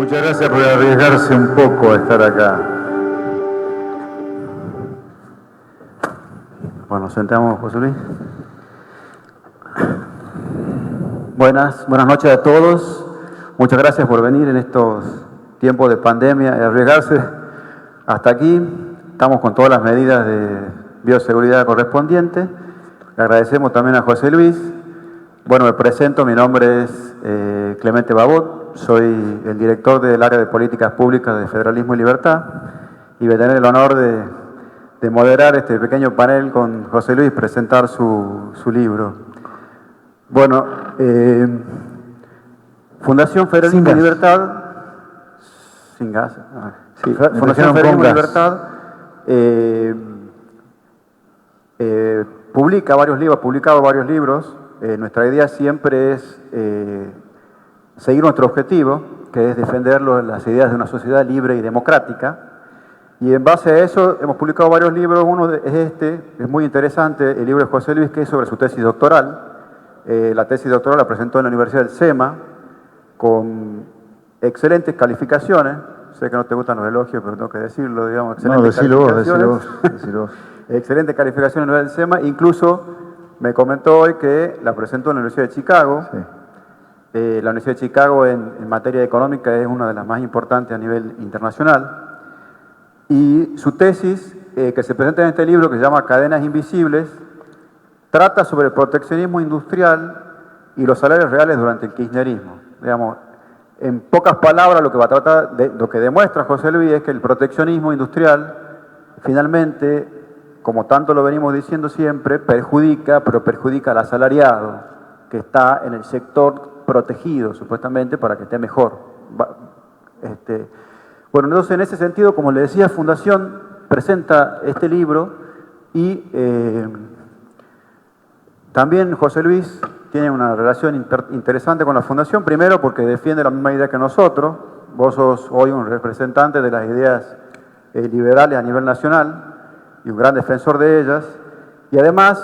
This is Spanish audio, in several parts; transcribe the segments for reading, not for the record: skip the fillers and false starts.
Muchas gracias por arriesgarse un poco a estar acá. Bueno, nos sentamos, José Luis. Buenas noches a todos. Muchas gracias por venir en estos tiempos de pandemia y arriesgarse hasta aquí. Estamos con todas las medidas de bioseguridad correspondientes. Le agradecemos también a José Luis. Bueno, me presento, mi nombre es Clemente Babot, soy el director del área de políticas públicas de Federalismo y Libertad y voy a tener el honor de moderar este pequeño panel con José Luis, presentar su libro. Bueno, Fundación Federalismo y Libertad, sin gas, sí, Fundación Federalismo y Libertad publicado varios libros. Nuestra idea siempre es seguir nuestro objetivo, que es defender las ideas de una sociedad libre y democrática. Y en base a eso hemos publicado varios libros. Uno es es muy interesante, el libro de José Luis, que es sobre su tesis doctoral. La tesis doctoral la presentó en la Universidad del SEMA, con excelentes calificaciones. Sé que no te gustan los elogios, pero tengo que decirlo, digamos. Excelentes calificaciones. Excelentes calificaciones en la Universidad del SEMA. Incluso me comentó hoy que la presentó en la Universidad de Chicago. Sí. La Universidad de Chicago en materia económica es una de las más importantes a nivel internacional. Y su tesis, que se presenta en este libro, que se llama Cadenas Invisibles, trata sobre el proteccionismo industrial y los salarios reales durante el kirchnerismo. Digamos, en pocas palabras, lo que demuestra José Luis es que el proteccionismo industrial, finalmente, como tanto lo venimos diciendo siempre, perjudica al asalariado, que está en el sector protegido, supuestamente, para que esté mejor. Bueno, entonces, en ese sentido, como le decía, Fundación presenta este libro y también José Luis tiene una relación interesante con la Fundación, primero porque defiende la misma idea que nosotros. Vos sos hoy un representante de las ideas liberales a nivel nacional y un gran defensor de ellas. Y además,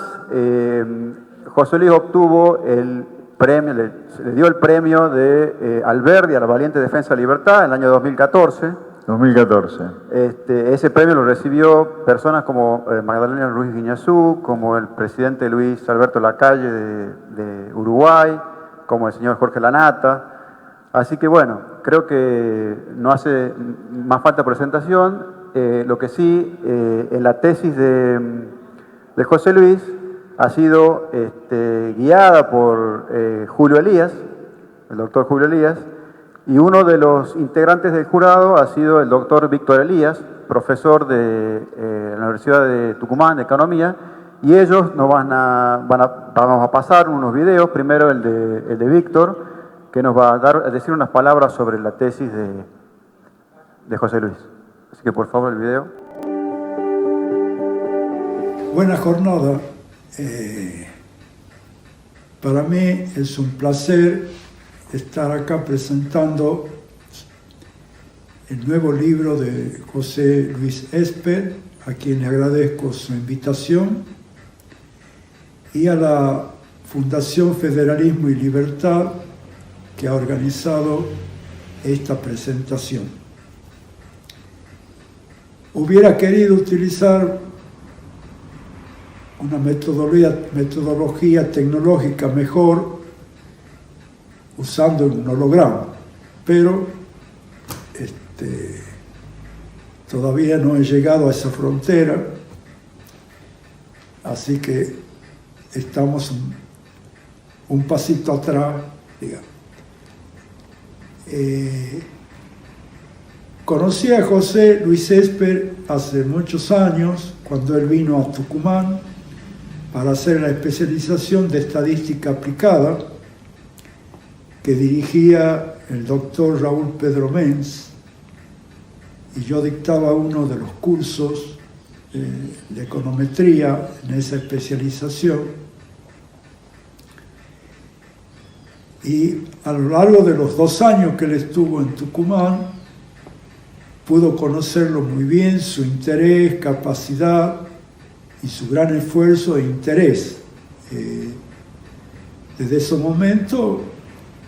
José Luis obtuvo el premio, le dio el premio de Alberdi a la valiente defensa de la libertad en el año 2014. 2014. Ese premio lo recibió personas como Magdalena Ruiz Guiñazú, como el presidente Luis Alberto Lacalle de Uruguay, como el señor Jorge Lanata. Así que bueno, creo que no hace más falta presentación. Lo que sí, en la tesis de José Luis ha sido guiada por Julio Elías, el doctor Julio Elías, y uno de los integrantes del jurado ha sido el doctor Víctor Elías, profesor de la Universidad de Tucumán de Economía, y ellos nos vamos a pasar unos videos, primero el de Víctor, que nos va a decir unas palabras sobre la tesis de José Luis. Así que por favor el video. Buena jornada. Para mí es un placer estar acá presentando el nuevo libro de José Luis Esper, a quien le agradezco su invitación, y a la Fundación Federalismo y Libertad, que ha organizado esta presentación. Hubiera querido utilizar una metodología tecnológica mejor, usando un holograma, pero todavía no he llegado a esa frontera, así que estamos un pasito atrás, digamos. Conocí a José Luis Esper hace muchos años, cuando él vino a Tucumán para hacer la especialización de estadística aplicada que dirigía el doctor Raúl Pedro Menz, y yo dictaba uno de los cursos de econometría en esa especialización. Y a lo largo de los 2 años que él estuvo en Tucumán, pudo conocerlo muy bien, su interés, capacidad y su gran esfuerzo e interés. Desde ese momento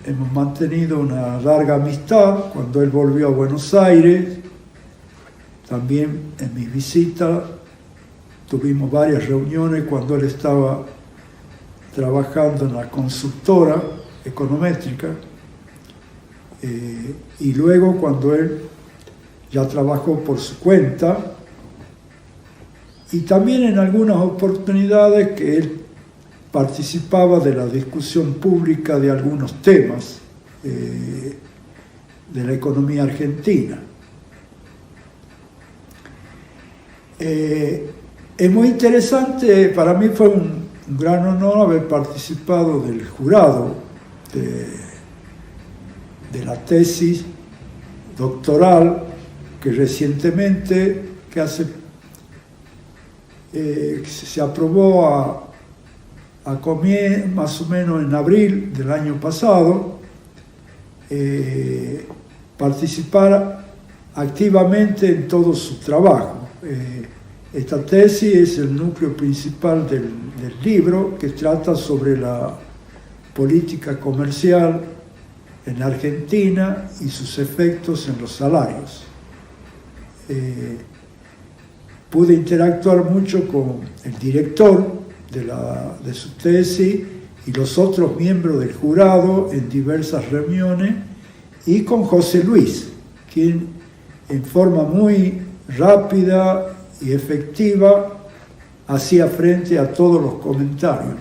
hemos mantenido una larga amistad. Cuando él volvió a Buenos Aires, también en mis visitas, tuvimos varias reuniones cuando él estaba trabajando en la consultora econométrica, y luego cuando él ya trabajó por su cuenta, y también en algunas oportunidades que él participaba de la discusión pública de algunos temas de la economía argentina. Es muy interesante, para mí fue un gran honor haber participado del jurado de la tesis doctoral que se aprobó más o menos en abril del año pasado, participar activamente en todo su trabajo. Esta tesis es el núcleo principal del libro, que trata sobre la política comercial en Argentina y sus efectos en los salarios. Pude interactuar mucho con el director de su tesis y los otros miembros del jurado en diversas reuniones, y con José Luis, quien en forma muy rápida y efectiva hacía frente a todos los comentarios.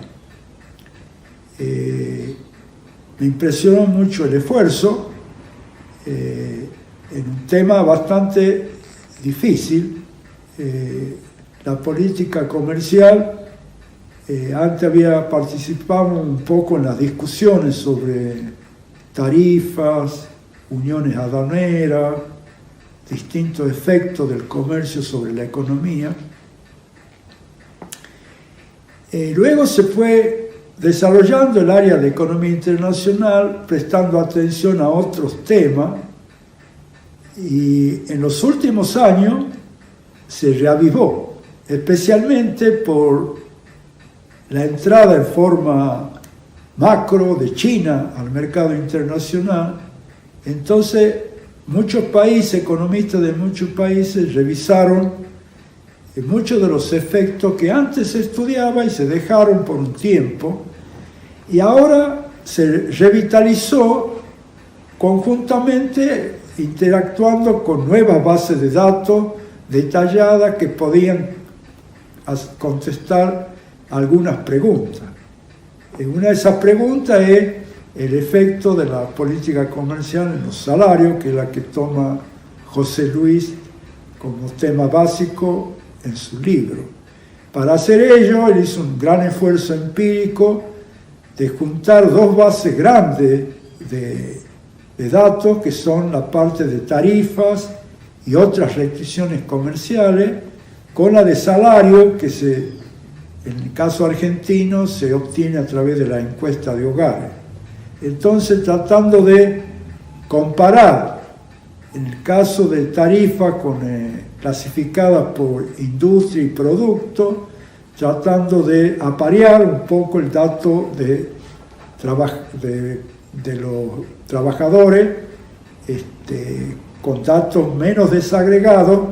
Me impresionó mucho el esfuerzo en un tema bastante difícil. La política comercial, antes había participado un poco en las discusiones sobre tarifas, uniones aduaneras, distintos efectos del comercio sobre la economía. Luego se fue desarrollando el área de economía internacional, prestando atención a otros temas, y en los últimos años se reavivó, especialmente por la entrada en forma macro de China al mercado internacional. Entonces, muchos países, economistas de muchos países, revisaron muchos de los efectos que antes se estudiaba y se dejaron por un tiempo, y ahora se revitalizó conjuntamente, interactuando con nuevas bases de datos detalladas que podían contestar algunas preguntas. Una de esas preguntas es el efecto de la política comercial en los salarios, que es la que toma José Luis como tema básico en su libro. Para hacer ello, él hizo un gran esfuerzo empírico de juntar dos bases grandes de datos, que son la parte de tarifas y otras restricciones comerciales, con la de salario, que en el caso argentino se obtiene a través de la encuesta de hogares. Entonces, tratando de comparar, en el caso de tarifas clasificadas por industria y producto, tratando de aparear un poco el dato de los trabajadores, con datos menos desagregados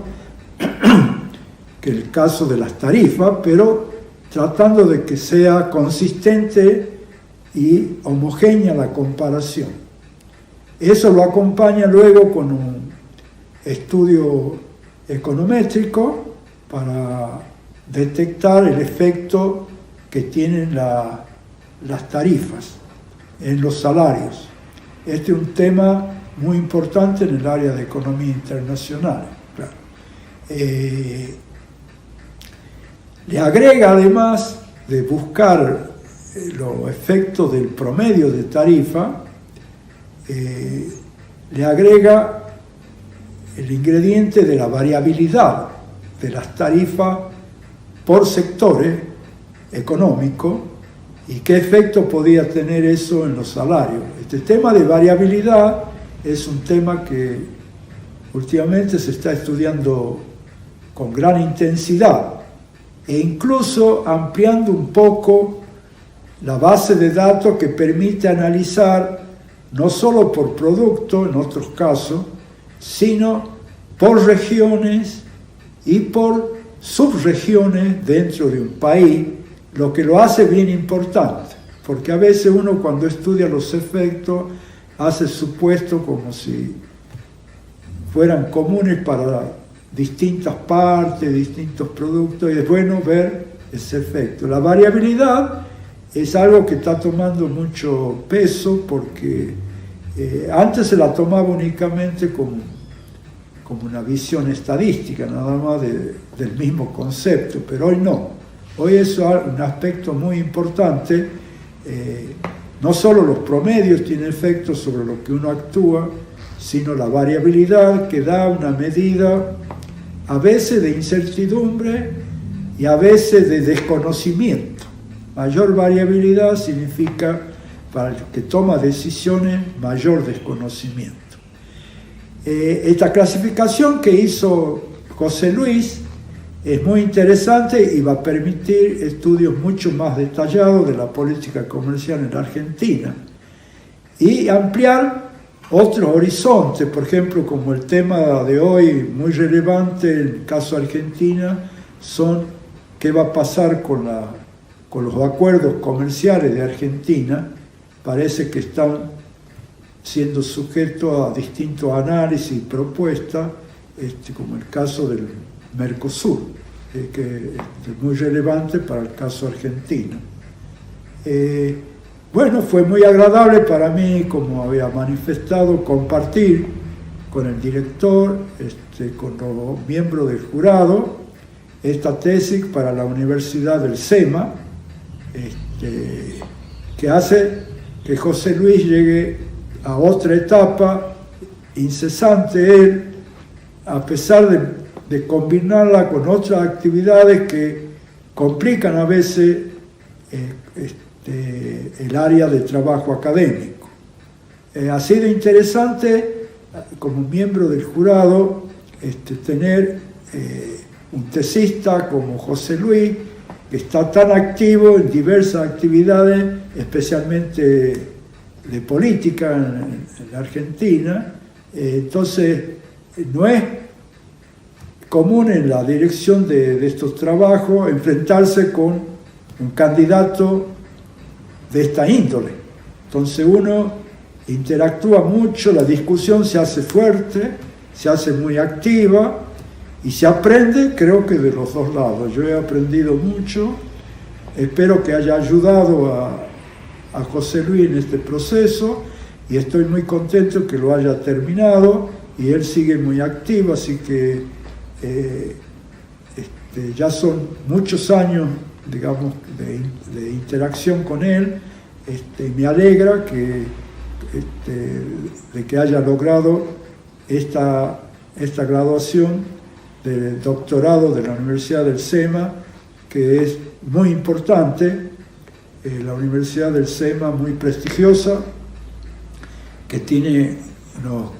que el caso de las tarifas, pero tratando de que sea consistente y homogénea la comparación. Eso lo acompaña luego con un estudio econométrico para detectar el efecto que tienen las tarifas en los salarios. Este es un tema muy importante en el área de economía internacional. Claro. Le agrega, además de buscar los efectos del promedio de tarifa, le agrega el ingrediente de la variabilidad de las tarifas por sectores económicos y qué efecto podía tener eso en los salarios. Este tema de variabilidad es un tema que últimamente se está estudiando con gran intensidad, e incluso ampliando un poco la base de datos que permite analizar no solo por producto, en otros casos, sino por regiones y por subregiones dentro de un país, lo que lo hace bien importante, porque a veces uno cuando estudia los efectos hace supuestos como si fueran comunes para distintas partes, distintos productos, y es bueno ver ese efecto. La variabilidad es algo que está tomando mucho peso porque antes se la tomaba únicamente como una visión estadística, nada más del mismo concepto, pero hoy no. Hoy es un aspecto muy importante. No solo los promedios tienen efecto sobre lo que uno actúa, sino la variabilidad que da una medida a veces de incertidumbre y a veces de desconocimiento. Mayor variabilidad significa, para el que toma decisiones, mayor desconocimiento. Esta clasificación que hizo José Luis es muy interesante y va a permitir estudios mucho más detallados de la política comercial en la Argentina y ampliar otros horizontes, por ejemplo, como el tema de hoy muy relevante en el caso Argentina, son qué va a pasar con los acuerdos comerciales de Argentina. Parece que están siendo sujetos a distintos análisis y propuestas, como el caso del Mercosur, que es muy relevante para el caso argentino. Bueno, fue muy agradable para mí, como había manifestado, compartir con el director, con los miembros del jurado, esta tesis para la Universidad del SEMA, que hace que José Luis llegue a otra etapa incesante él, a pesar de combinarla con otras actividades que complican a veces el área de trabajo académico. Ha sido interesante, como miembro del jurado, tener un tesista como José Luis, que está tan activo en diversas actividades, especialmente de política en la Argentina. Entonces, no es común en la dirección de estos trabajos enfrentarse con un candidato de esta índole. Entonces uno interactúa mucho, la discusión se hace fuerte, se hace muy activa y se aprende, creo que de los dos lados. Yo he aprendido mucho, espero que haya ayudado a José Luis en este proceso y estoy muy contento que lo haya terminado y él sigue muy activo, así que ya son muchos años, digamos, de interacción con él. Me alegra de que haya logrado esta graduación del doctorado de la Universidad del SEMA, que es muy importante. La Universidad del SEMA, muy prestigiosa, que tiene unos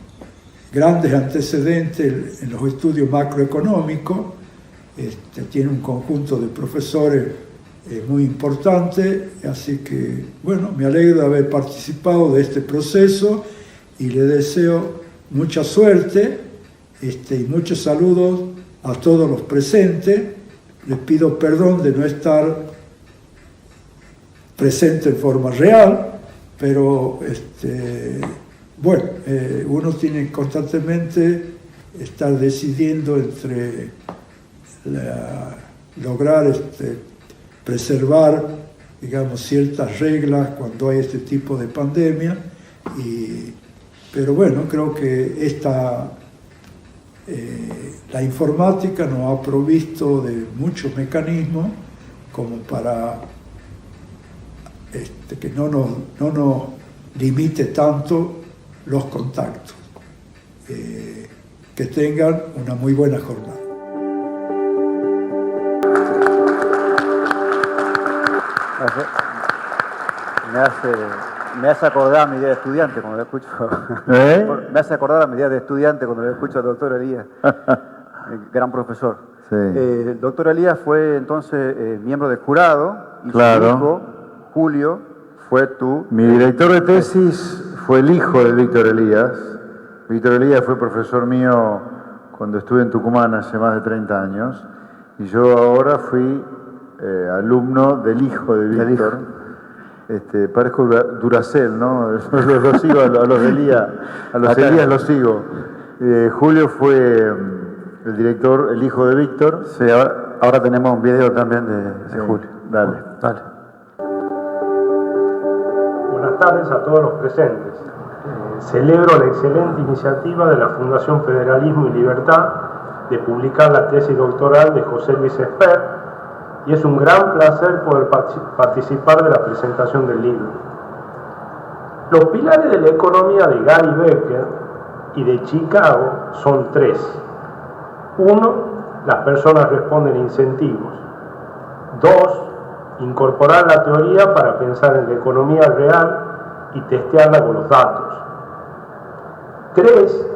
grandes antecedentes en los estudios macroeconómicos, tiene un conjunto de profesores muy importante, así que, bueno, me alegro de haber participado de este proceso y le deseo mucha suerte y muchos saludos a todos los presentes. Les pido perdón de no estar presente en forma real, pero bueno, uno tiene constantemente estar decidiendo entre lograr preservar, digamos, ciertas reglas cuando hay este tipo de pandemia, pero bueno, creo que la informática nos ha provisto de muchos mecanismos como para que no nos limite tanto los contactos. Que tengan una muy buena jornada. Me hace acordar a mi día de estudiante cuando lo escucho. Me hace acordar a mi día de estudiante cuando lo escucho al doctor Elías, gran profesor. Sí. El doctor Elías fue entonces miembro del jurado y claro. su hijo, Julio, fue Mi director de tesis fue el hijo de Víctor Elías. Víctor Elías fue profesor mío cuando estuve en Tucumán hace más de 30 años, y yo ahora fui alumno del hijo de Víctor. Parezco Duracell, ¿no? Los sigo a los de Elías, a los Elías los sigo. Julio fue el director, el hijo de Víctor. Sí, ahora tenemos un video también de Julio. Dale. Buenas tardes a todos los presentes. Celebro la excelente iniciativa de la Fundación Federalismo y Libertad de publicar la tesis doctoral de José Luis Esper, y es un gran placer poder participar de la presentación del libro. Los pilares de la economía de Gary Becker y de Chicago son 3. 1. Las personas responden a incentivos. 2. Incorporar la teoría para pensar en la economía real y testearla con los datos. 3.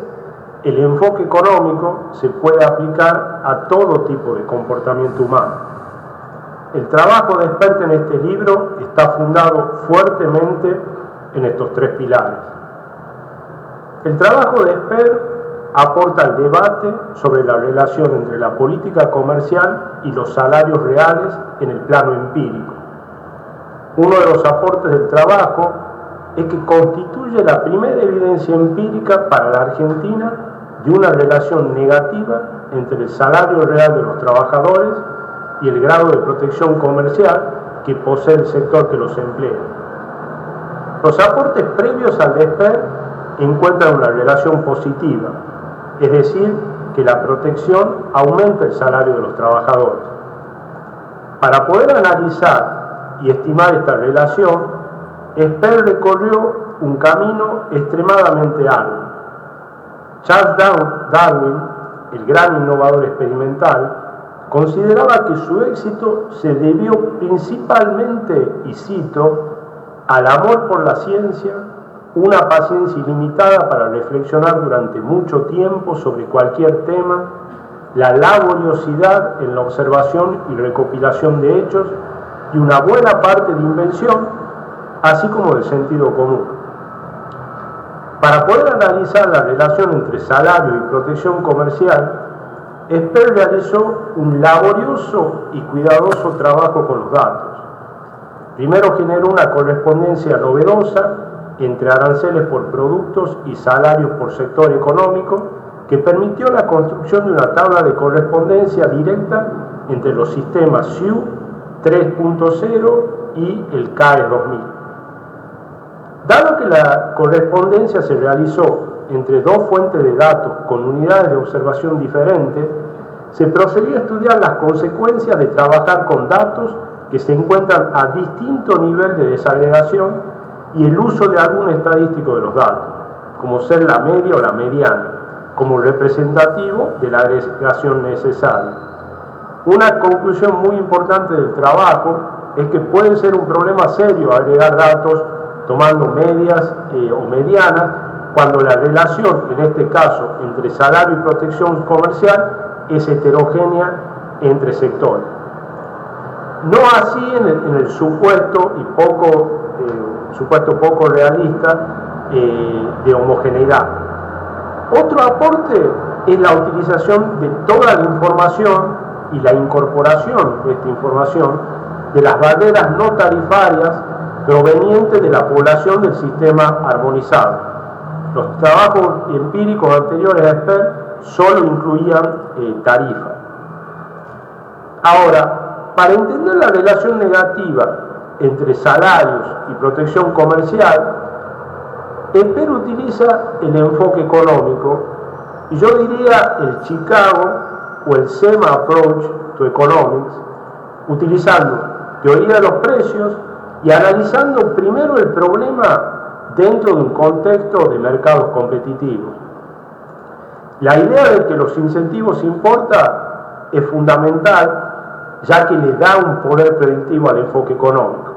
El enfoque económico se puede aplicar a todo tipo de comportamiento humano. El trabajo de Esper en este libro está fundado fuertemente en estos 3 pilares. El trabajo de Esper aporta al debate sobre la relación entre la política comercial y los salarios reales en el plano empírico. Uno de los aportes del trabajo es que constituye la primera evidencia empírica para la Argentina de una relación negativa entre el salario real de los trabajadores y el grado de protección comercial que posee el sector que los emplea. Los aportes previos al de Esper encuentran una relación positiva, es decir, que la protección aumenta el salario de los trabajadores. Para poder analizar y estimar esta relación, Esper recorrió un camino extremadamente arduo. Charles Darwin, el gran innovador experimental, consideraba que su éxito se debió principalmente, y cito, al amor por la ciencia, una paciencia ilimitada para reflexionar durante mucho tiempo sobre cualquier tema, la laboriosidad en la observación y recopilación de hechos y una buena parte de invención, así como del sentido común. Para poder analizar la relación entre salario y protección comercial, Esper realizó un laborioso y cuidadoso trabajo con los datos. Primero generó una correspondencia novedosa entre aranceles por productos y salarios por sector económico, que permitió la construcción de una tabla de correspondencia directa entre los sistemas SIU 3.0 y el CAE 2000. Dado que la correspondencia se realizó entre 2 fuentes de datos con unidades de observación diferentes, se procedió a estudiar las consecuencias de trabajar con datos que se encuentran a distinto nivel de desagregación y el uso de algún estadístico de los datos, como ser la media o la mediana, como representativo de la agregación necesaria. Una conclusión muy importante del trabajo es que puede ser un problema serio agregar datos tomando medias o medianas, cuando la relación, en este caso, entre salario y protección comercial es heterogénea entre sectores. No así en el supuesto poco realista de homogeneidad. Otro aporte es la utilización de toda la información y la incorporación de esta información de las barreras no tarifarias provenientes de la población del sistema armonizado. Los trabajos empíricos anteriores a Esper solo incluían tarifas. Ahora, para entender la relación negativa entre salarios y protección comercial, Esper utiliza el enfoque económico, y yo diría el Chicago o el SEMA Approach to Economics, utilizando teoría de los precios y analizando primero el problema dentro de un contexto de mercados competitivos. La idea de que los incentivos importan es fundamental, ya que le da un poder predictivo al enfoque económico.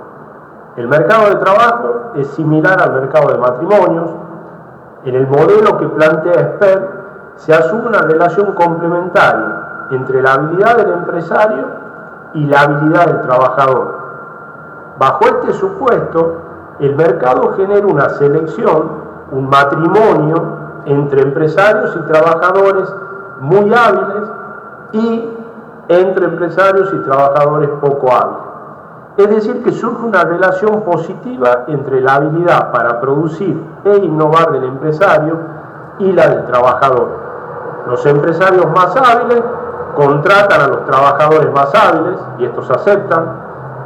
El mercado de trabajo es similar al mercado de matrimonios. En el modelo que plantea Esper se asume una relación complementaria entre la habilidad del empresario y la habilidad del trabajador. Bajo este supuesto, El mercado genera una selección, un matrimonio entre empresarios y trabajadores muy hábiles y entre empresarios y trabajadores poco hábiles. Es decir, que surge una relación positiva entre la habilidad para producir e innovar del empresario y la del trabajador. Los empresarios más hábiles contratan a los trabajadores más hábiles, y estos aceptan,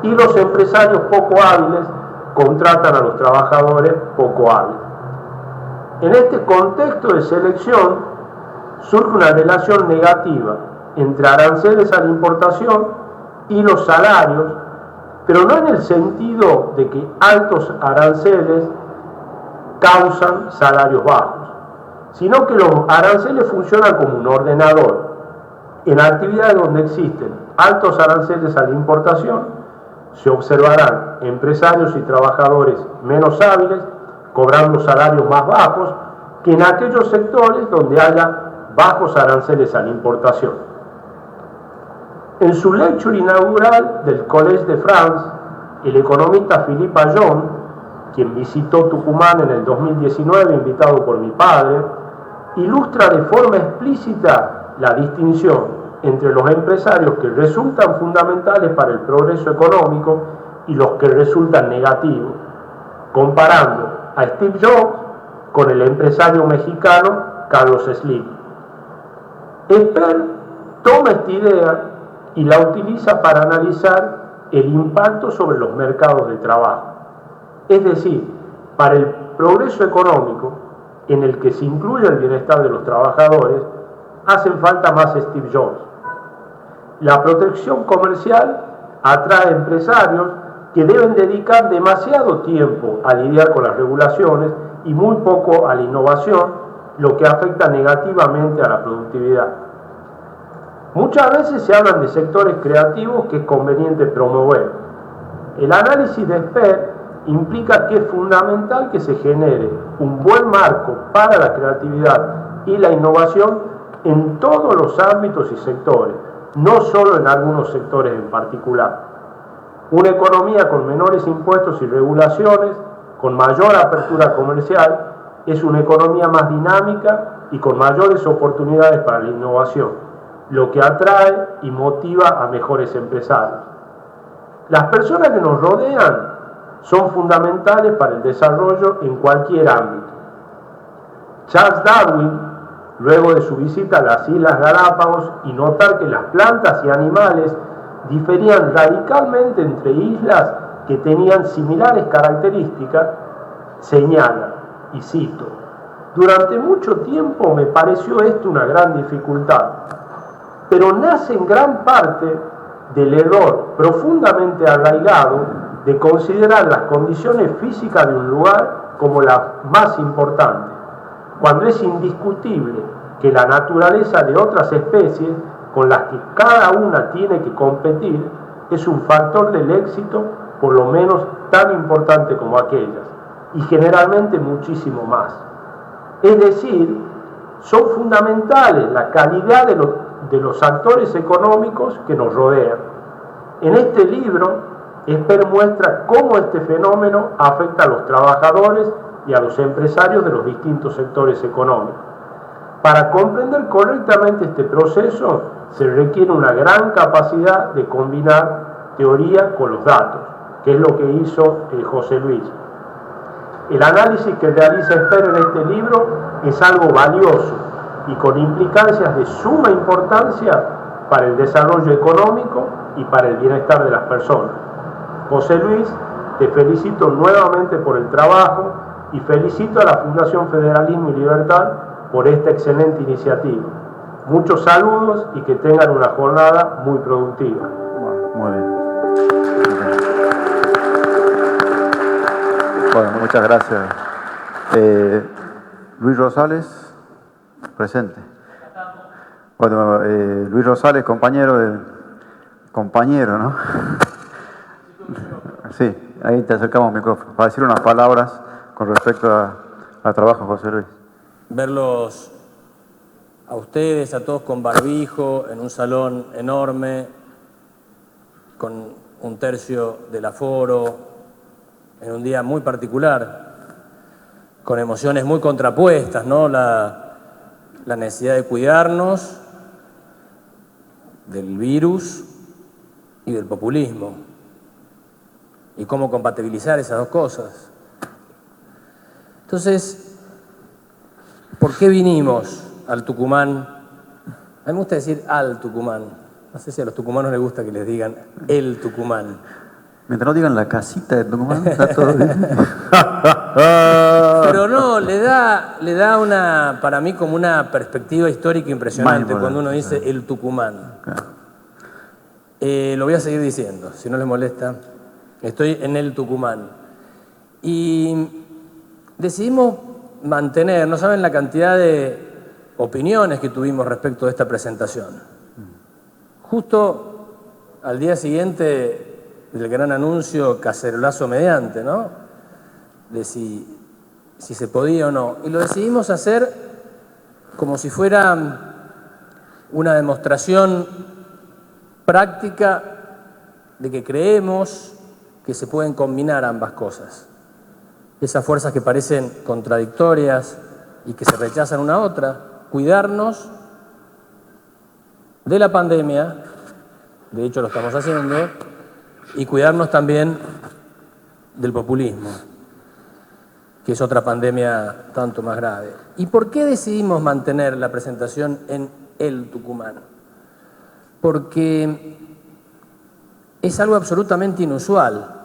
y los empresarios poco hábiles contratan a los trabajadores poco hábiles. En este contexto de selección surge una relación negativa entre aranceles a la importación y los salarios, pero no en el sentido de que altos aranceles causan salarios bajos, sino que los aranceles funcionan como un ordenador. En actividades donde existen altos aranceles a la importación, se observarán empresarios y trabajadores menos hábiles cobrando salarios más bajos que en aquellos sectores donde haya bajos aranceles a la importación. En su lecture inaugural del Collège de France, el economista Philippe Agnon, quien visitó Tucumán en el 2019, invitado por mi padre, ilustra de forma explícita la distinción entre los empresarios que resultan fundamentales para el progreso económico y los que resultan negativos, comparando a Steve Jobs con el empresario mexicano Carlos Slim. Esper toma esta idea y la utiliza para analizar el impacto sobre los mercados de trabajo. Es decir, para el progreso económico, en el que se incluye el bienestar de los trabajadores, hacen falta más Steve Jobs. La protección comercial atrae empresarios que deben dedicar demasiado tiempo a lidiar con las regulaciones y muy poco a la innovación, lo que afecta negativamente a la productividad. Muchas veces se hablan de sectores creativos que es conveniente promover. El análisis de Esper implica que es fundamental que se genere un buen marco para la creatividad y la innovación en todos los ámbitos y sectores, no solo en algunos sectores en particular. Una economía con menores impuestos y regulaciones, con mayor apertura comercial, es una economía más dinámica y con mayores oportunidades para la innovación, lo que atrae y motiva a mejores empresarios. Las personas que nos rodean son fundamentales para el desarrollo en cualquier ámbito. Charles Darwin, luego de su visita a las Islas Galápagos y notar que las plantas y animales diferían radicalmente entre islas que tenían similares características, señala, y cito: "Durante mucho tiempo me pareció esto una gran dificultad, pero nace en gran parte del error profundamente arraigado de considerar las condiciones físicas de un lugar como las más importantes, cuando es indiscutible que la naturaleza de otras especies con las que cada una tiene que competir es un factor del éxito por lo menos tan importante como aquellas, y generalmente muchísimo más. Es decir, son fundamentales la calidad de los actores económicos que nos rodean. En este libro, Esper muestra cómo este fenómeno afecta a los trabajadores y a los empresarios de los distintos sectores económicos. Para comprender correctamente este proceso, se requiere una gran capacidad de combinar teoría con los datos, que es lo que hizo José Luis. El análisis que realiza Esper en este libro es algo valioso y con implicancias de suma importancia para el desarrollo económico y para el bienestar de las personas. José Luis, te felicito nuevamente por el trabajo y felicito a la Fundación Federalismo y Libertad por esta excelente iniciativa. Muchos saludos y que tengan una jornada muy productiva. Muy bien. Bueno, muchas gracias. Luis Rosales, presente. Bueno, Luis Rosales, compañero, ¿no? Sí, ahí te acercamos al micrófono para decir unas palabras con respecto al trabajo de José Luis. Verlos a ustedes, a todos con barbijo, en un salón enorme, con un tercio del aforo, en un día muy particular, con emociones muy contrapuestas, ¿no? La necesidad de cuidarnos del virus y del populismo, y cómo compatibilizar esas dos cosas. Entonces, ¿por qué vinimos al Tucumán? A mí me gusta decir al Tucumán. No sé si a los tucumanos les gusta que les digan el Tucumán. Mientras no digan la casita de Tucumán, está todo bien. Pero no, le da una, para mí, como una perspectiva histórica impresionante cuando uno dice el Tucumán. Lo voy a seguir diciendo, si no les molesta. Estoy en el Tucumán. Y decidimos mantener, no saben la cantidad de opiniones que tuvimos respecto de esta presentación. Justo al día siguiente del gran anuncio, cacerolazo mediante, ¿no? De si se podía o no. Y lo decidimos hacer como si fuera una demostración práctica de que creemos que se pueden combinar ambas cosas. Esas fuerzas que parecen contradictorias y que se rechazan una a otra, cuidarnos de la pandemia, de hecho lo estamos haciendo, y cuidarnos también del populismo, que es otra pandemia tanto más grave. ¿Y por qué decidimos mantener la presentación en el Tucumán? Porque es algo absolutamente inusual,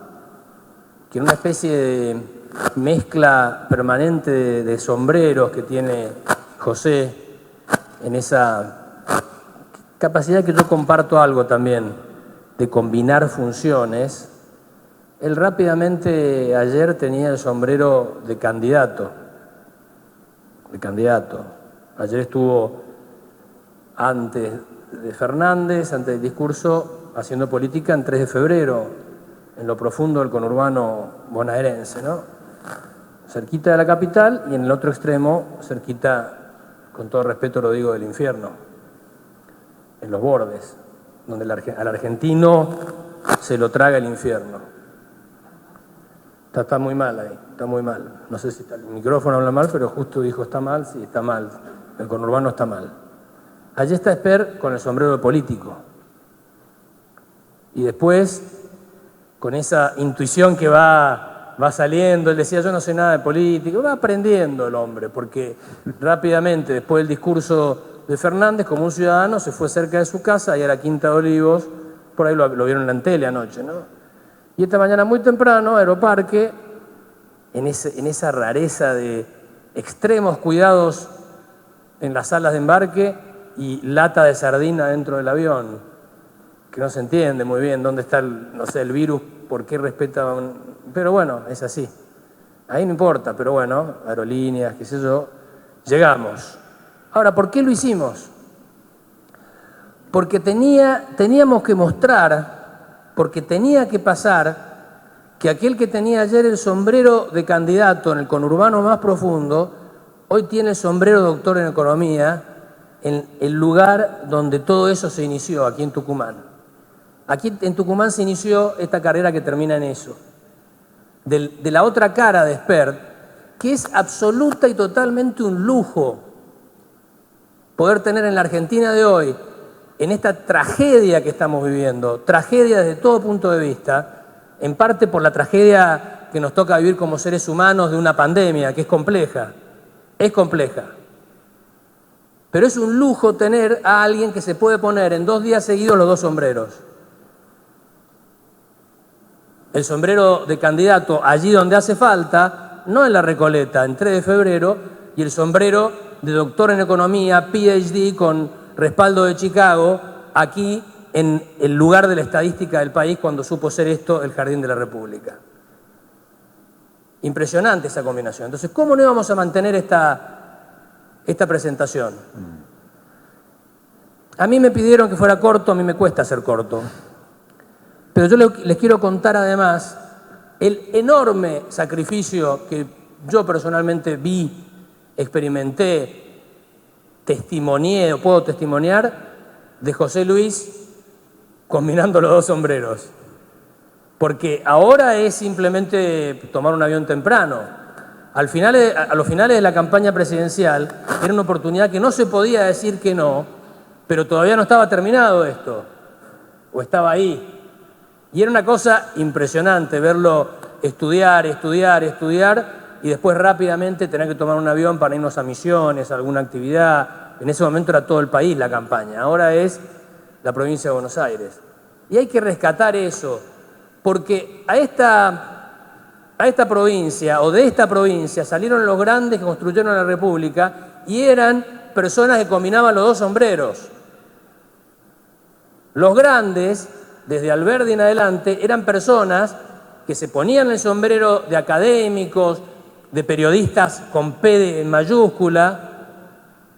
que en una especie de mezcla permanente de sombreros que tiene José, en esa capacidad que yo comparto algo también, de combinar funciones, él rápidamente ayer tenía el sombrero de candidato. Ayer estuvo antes de Fernández, antes del discurso, haciendo política en 3 de febrero, en lo profundo del conurbano bonaerense, ¿no? Cerquita de la capital y en el otro extremo, cerquita, con todo respeto lo digo, del infierno, en los bordes, donde al argentino se lo traga el infierno. Está muy mal ahí, está muy mal. No sé si el micrófono habla mal, pero justo dijo está mal, sí, está mal. El conurbano está mal. Allí está Esper con el sombrero de político. Y después, con esa intuición que va saliendo, él decía, yo no sé nada de política, va aprendiendo el hombre, porque rápidamente, después del discurso de Fernández, como un ciudadano, se fue cerca de su casa, ahí a la Quinta de Olivos, por ahí lo vieron en la tele anoche, ¿no? Y esta mañana muy temprano, Aeroparque, en esa rareza de extremos cuidados en las salas de embarque y lata de sardina dentro del avión, que no se entiende muy bien dónde está el virus, por qué respeta pero bueno, es así. Ahí no importa, pero bueno, aerolíneas, qué sé yo, llegamos. Ahora, ¿por qué lo hicimos? Porque teníamos que mostrar, porque tenía que pasar que aquel que tenía ayer el sombrero de candidato en el conurbano más profundo, hoy tiene el sombrero de doctor en economía en el lugar donde todo eso se inició, aquí en Tucumán. Aquí en Tucumán se inició esta carrera que termina en eso. De la otra cara de Spert, que es absoluta y totalmente un lujo poder tener en la Argentina de hoy, en esta tragedia que estamos viviendo, tragedia desde todo punto de vista, en parte por la tragedia que nos toca vivir como seres humanos de una pandemia, que es compleja, pero es un lujo tener a alguien que se puede poner en 2 días seguidos los 2 sombreros. El sombrero de candidato allí donde hace falta, no en la Recoleta, en 3 de febrero, y el sombrero de doctor en economía, PhD con respaldo de Chicago, aquí en el lugar de la estadística del país cuando supo ser esto el Jardín de la República. Impresionante esa combinación. Entonces, ¿cómo no íbamos a mantener esta presentación? A mí me pidieron que fuera corto, a mí me cuesta ser corto. Pero yo les quiero contar además el enorme sacrificio que yo personalmente vi, experimenté, testimonié o puedo testimoniar de José Luis combinando los 2 sombreros. Porque ahora es simplemente tomar un avión temprano. A los finales de la campaña presidencial era una oportunidad que no se podía decir que no, pero todavía no estaba terminado esto, o estaba ahí. Y era una cosa impresionante verlo estudiar, y después rápidamente tener que tomar un avión para irnos a misiones, a alguna actividad. En ese momento era todo el país la campaña, ahora es la provincia de Buenos Aires. Y hay que rescatar eso, porque a esta provincia, o de esta provincia, salieron los grandes que construyeron la República y eran personas que combinaban los dos sombreros. Los grandes, desde Alberdi en adelante, eran personas que se ponían el sombrero de académicos, de periodistas con P en mayúscula,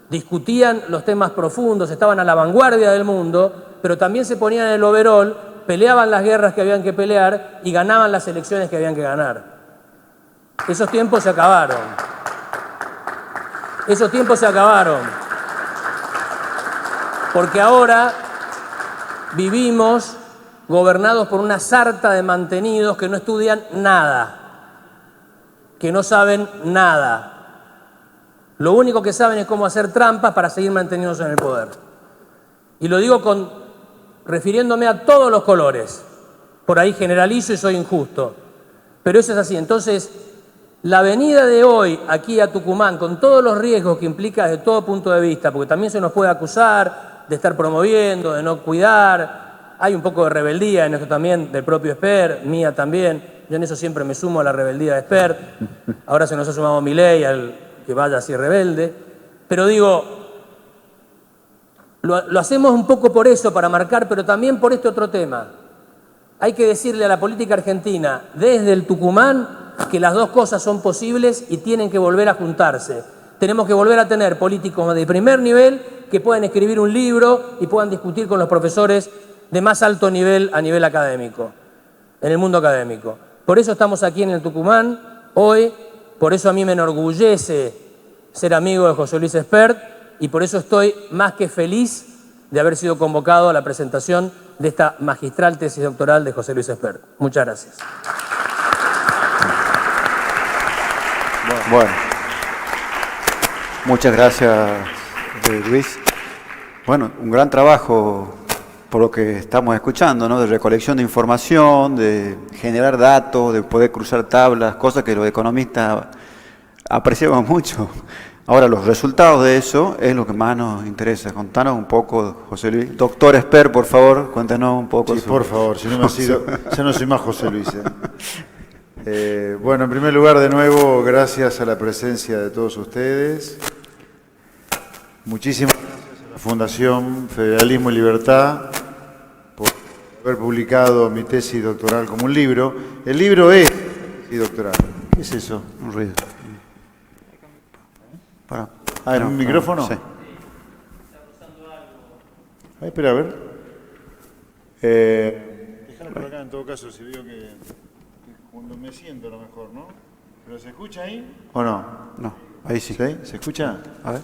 discutían los temas profundos, estaban a la vanguardia del mundo, pero también se ponían el overol, peleaban las guerras que habían que pelear y ganaban las elecciones que habían que ganar. Esos tiempos se acabaron. Esos tiempos se acabaron. Porque ahora vivimos gobernados por una sarta de mantenidos que no estudian nada, que no saben nada. Lo único que saben es cómo hacer trampas para seguir manteniéndose en el poder. Y lo digo refiriéndome a todos los colores. Por ahí generalizo y soy injusto. Pero eso es así. Entonces, la venida de hoy aquí a Tucumán, con todos los riesgos que implica desde todo punto de vista, porque también se nos puede acusar de estar promoviendo, de no cuidar. Hay un poco de rebeldía en esto también, del propio Esper, mía también. Yo en eso siempre me sumo a la rebeldía de Esper. Ahora se nos ha sumado Milei, al que vaya así rebelde. Pero digo, lo hacemos un poco por eso, para marcar, pero también por este otro tema. Hay que decirle a la política argentina, desde el Tucumán, que las dos cosas son posibles y tienen que volver a juntarse. Tenemos que volver a tener políticos de primer nivel que puedan escribir un libro y puedan discutir con los profesores de más alto nivel a nivel académico, en el mundo académico. Por eso estamos aquí en el Tucumán hoy, por eso a mí me enorgullece ser amigo de José Luis Espert y por eso estoy más que feliz de haber sido convocado a la presentación de esta magistral tesis doctoral de José Luis Espert. Muchas gracias. Bueno, muchas gracias, Luis. Bueno, un gran trabajo por lo que estamos escuchando, ¿no? De recolección de información, de generar datos, de poder cruzar tablas, cosas que los economistas apreciamos mucho. Ahora, los resultados de eso es lo que más nos interesa. Contanos un poco, José Luis. Doctor Espert, por favor, cuéntanos un poco. Sí, por favor, si no me ha sido, ya no soy más José Luis. Bueno, en primer lugar, de nuevo, gracias a la presencia de todos ustedes. Muchísimas gracias a la Fundación Federalismo y Libertad por haber publicado mi tesis doctoral como un libro. El libro es tesis doctoral. ¿Qué es eso? Un ruido. ¿En un micrófono? Sí. Espera, a ver. Déjalo por acá en todo caso, si veo que cuando me siento a lo mejor, ¿no? ¿Pero se escucha ahí o no? No, ahí sí. ¿Sí? ¿Se escucha? A ver.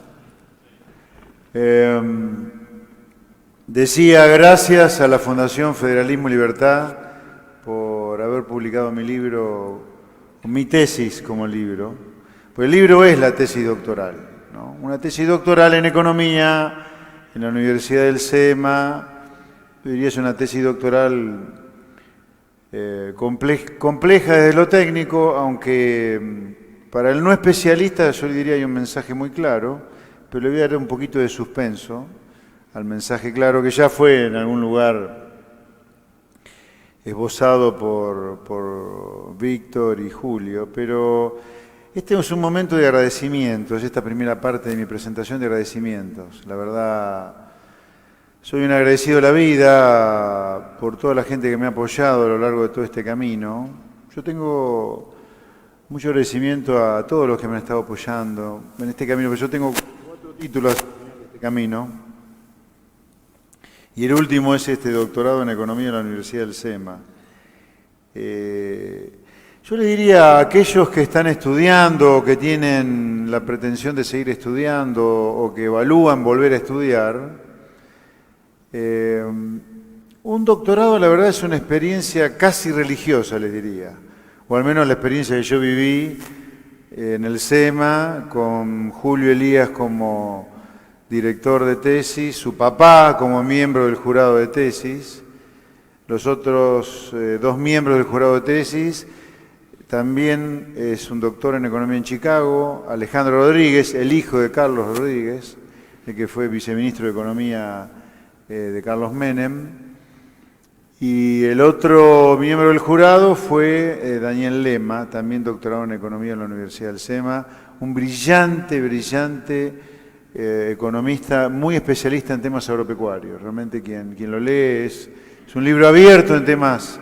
Decía, gracias a la Fundación Federalismo y Libertad por haber publicado mi libro, mi tesis como libro. Pues el libro es la tesis doctoral, ¿no? Una tesis doctoral en economía en la Universidad del SEMA. Yo diría es una tesis doctoral compleja desde lo técnico, aunque para el no especialista yo le diría hay un mensaje muy claro, pero le voy a dar un poquito de suspenso al mensaje claro que ya fue en algún lugar esbozado por Víctor y Julio, pero este es un momento de agradecimientos, esta primera parte de mi presentación de agradecimientos. La verdad, soy un agradecido de la vida por toda la gente que me ha apoyado a lo largo de todo este camino. Yo tengo mucho agradecimiento a todos los que me han estado apoyando en este camino, porque yo tengo 4 títulos en este camino. Y el último es este doctorado en Economía en la Universidad del SEMA. Yo le diría a aquellos que están estudiando, o que tienen la pretensión de seguir estudiando, o que evalúan volver a estudiar, Un doctorado, la verdad, es una experiencia casi religiosa, les diría. O al menos la experiencia que yo viví en el SEMA, con Julio Elías como director de tesis, su papá como miembro del jurado de tesis, los otros 2 miembros del jurado de tesis. También es un doctor en economía en Chicago, Alejandro Rodríguez, el hijo de Carlos Rodríguez, el que fue viceministro de Economía de Carlos Menem. Y el otro miembro del jurado fue Daniel Lema, también doctorado en Economía en la Universidad del SEMA, un brillante economista, muy especialista en temas agropecuarios. Realmente quien lo lee es un libro abierto en temas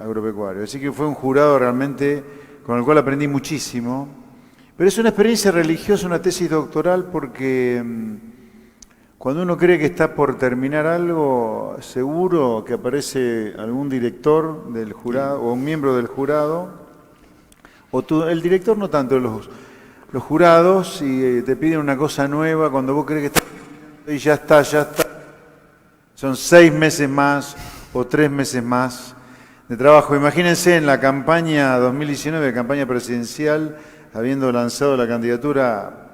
agropecuarios. Así que fue un jurado realmente con el cual aprendí muchísimo. Pero es una experiencia religiosa, una tesis doctoral, porque cuando uno cree que está por terminar algo, seguro que aparece algún director del jurado o un miembro del jurado, el director no tanto, los jurados, y te piden una cosa nueva cuando vos crees que está y ya está. Son 6 meses más o 3 meses más de trabajo. Imagínense en la campaña 2019, campaña presidencial, habiendo lanzado la candidatura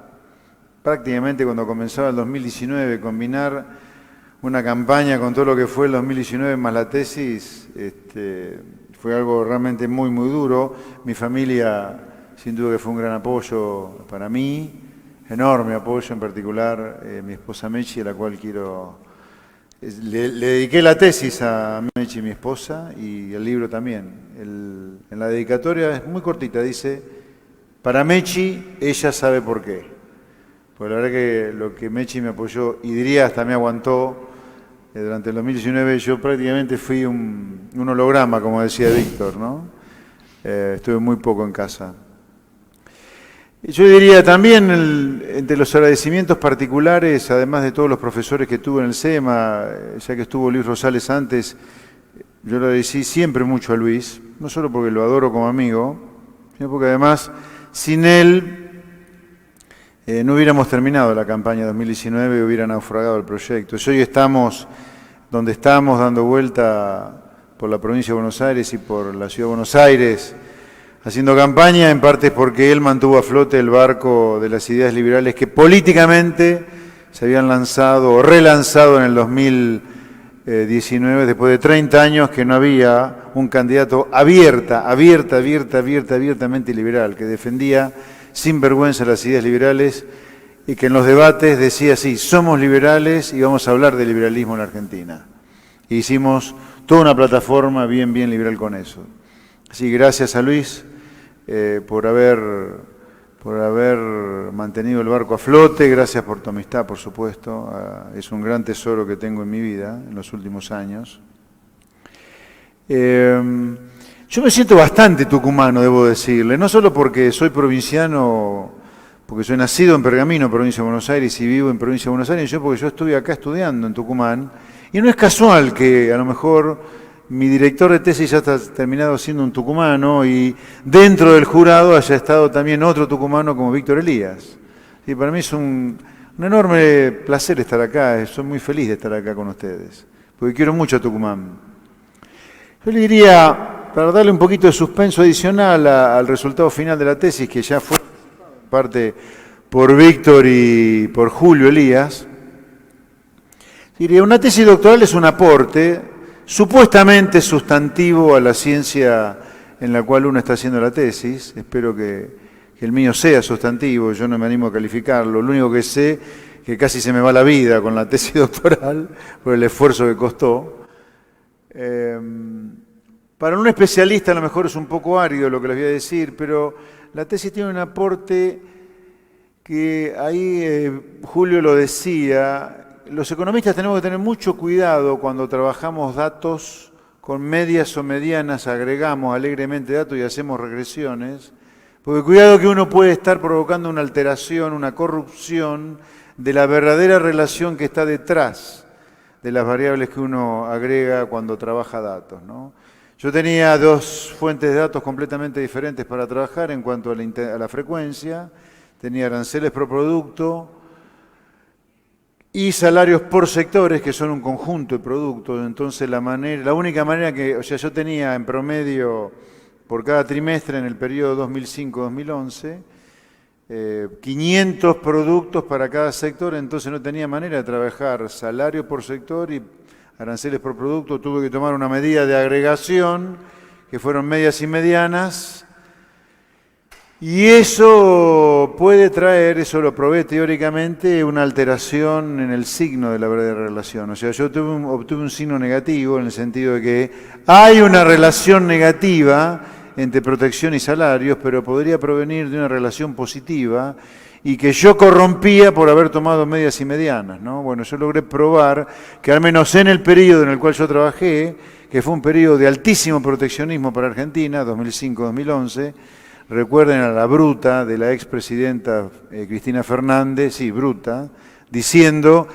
prácticamente cuando comenzaba el 2019, combinar una campaña con todo lo que fue el 2019 más la tesis, fue algo realmente muy duro. Mi familia, sin duda que fue un gran apoyo para mí, enorme apoyo, en particular mi esposa Mechi, a la cual le dediqué la tesis a Mechi, mi esposa, y el libro también. En la dedicatoria es muy cortita, dice: para Mechi, ella sabe por qué. Pues la verdad que lo que Mechi me apoyó, y diría hasta me aguantó, durante el 2019 yo prácticamente fui un holograma, como decía Víctor, ¿no? Estuve muy poco en casa. Yo diría también, entre los agradecimientos particulares, además de todos los profesores que tuve en el SEMA, ya que estuvo Luis Rosales antes, yo le agradecí siempre mucho a Luis, no solo porque lo adoro como amigo, sino porque además, sin él, no hubiéramos terminado la campaña 2019 y hubiera naufragado el proyecto. Hoy estamos donde estamos, dando vuelta por la provincia de Buenos Aires y por la ciudad de Buenos Aires, haciendo campaña, en parte porque él mantuvo a flote el barco de las ideas liberales que políticamente se habían lanzado o relanzado en el 2019, después de 30 años que no había un candidato abiertamente liberal, que defendía sin vergüenza las ideas liberales y que en los debates decía así: somos liberales y vamos a hablar de liberalismo en la Argentina. E hicimos toda una plataforma bien liberal con eso. Así que gracias a Luis por haber mantenido el barco a flote, gracias por tu amistad, por supuesto. Es un gran tesoro que tengo en mi vida en los últimos años. Yo me siento bastante tucumano, debo decirle, no solo porque soy provinciano, porque soy nacido en Pergamino, provincia de Buenos Aires, y vivo en provincia de Buenos Aires, porque yo estuve acá estudiando en Tucumán, y no es casual que a lo mejor mi director de tesis ya está terminado siendo un tucumano, y dentro del jurado haya estado también otro tucumano como Víctor Elías. Y para mí es un enorme placer estar acá, soy muy feliz de estar acá con ustedes, porque quiero mucho a Tucumán. Yo le diría, para darle un poquito de suspenso adicional al resultado final de la tesis, que ya fue en parte por Víctor y por Julio Elías, diría, una tesis doctoral es un aporte supuestamente sustantivo a la ciencia en la cual uno está haciendo la tesis. Espero que el mío sea sustantivo, yo no me animo a calificarlo. Lo único que sé, que casi se me va la vida con la tesis doctoral por el esfuerzo que costó. Para un especialista a lo mejor es un poco árido lo que les voy a decir, pero la tesis tiene un aporte que ahí Julio lo decía. Los economistas tenemos que tener mucho cuidado cuando trabajamos datos con medias o medianas, agregamos alegremente datos y hacemos regresiones, porque cuidado que uno puede estar provocando una alteración, una corrupción de la verdadera relación que está detrás de las variables que uno agrega cuando trabaja datos, ¿no? Yo tenía 2 fuentes de datos completamente diferentes para trabajar en cuanto a la frecuencia. Tenía aranceles por producto, y salarios por sectores, que son un conjunto de productos. Entonces la única manera que, o sea, yo tenía en promedio por cada trimestre en el periodo 2005-2011, 500 productos para cada sector, entonces no tenía manera de trabajar salario por sector y aranceles por producto. Tuve que tomar una medida de agregación, que fueron medias y medianas, y eso puede traer, eso lo probé teóricamente, una alteración en el signo de la verdadera relación. O sea, yo obtuve un signo negativo en el sentido de que hay una relación negativa entre protección y salarios, pero podría provenir de una relación positiva y que yo corrompía por haber tomado medias y medianas, ¿no? Bueno, yo logré probar que al menos en el periodo en el cual yo trabajé, que fue un periodo de altísimo proteccionismo para Argentina, 2005-2011, recuerden a la bruta de la expresidenta Cristina Fernández, sí, bruta, diciendo,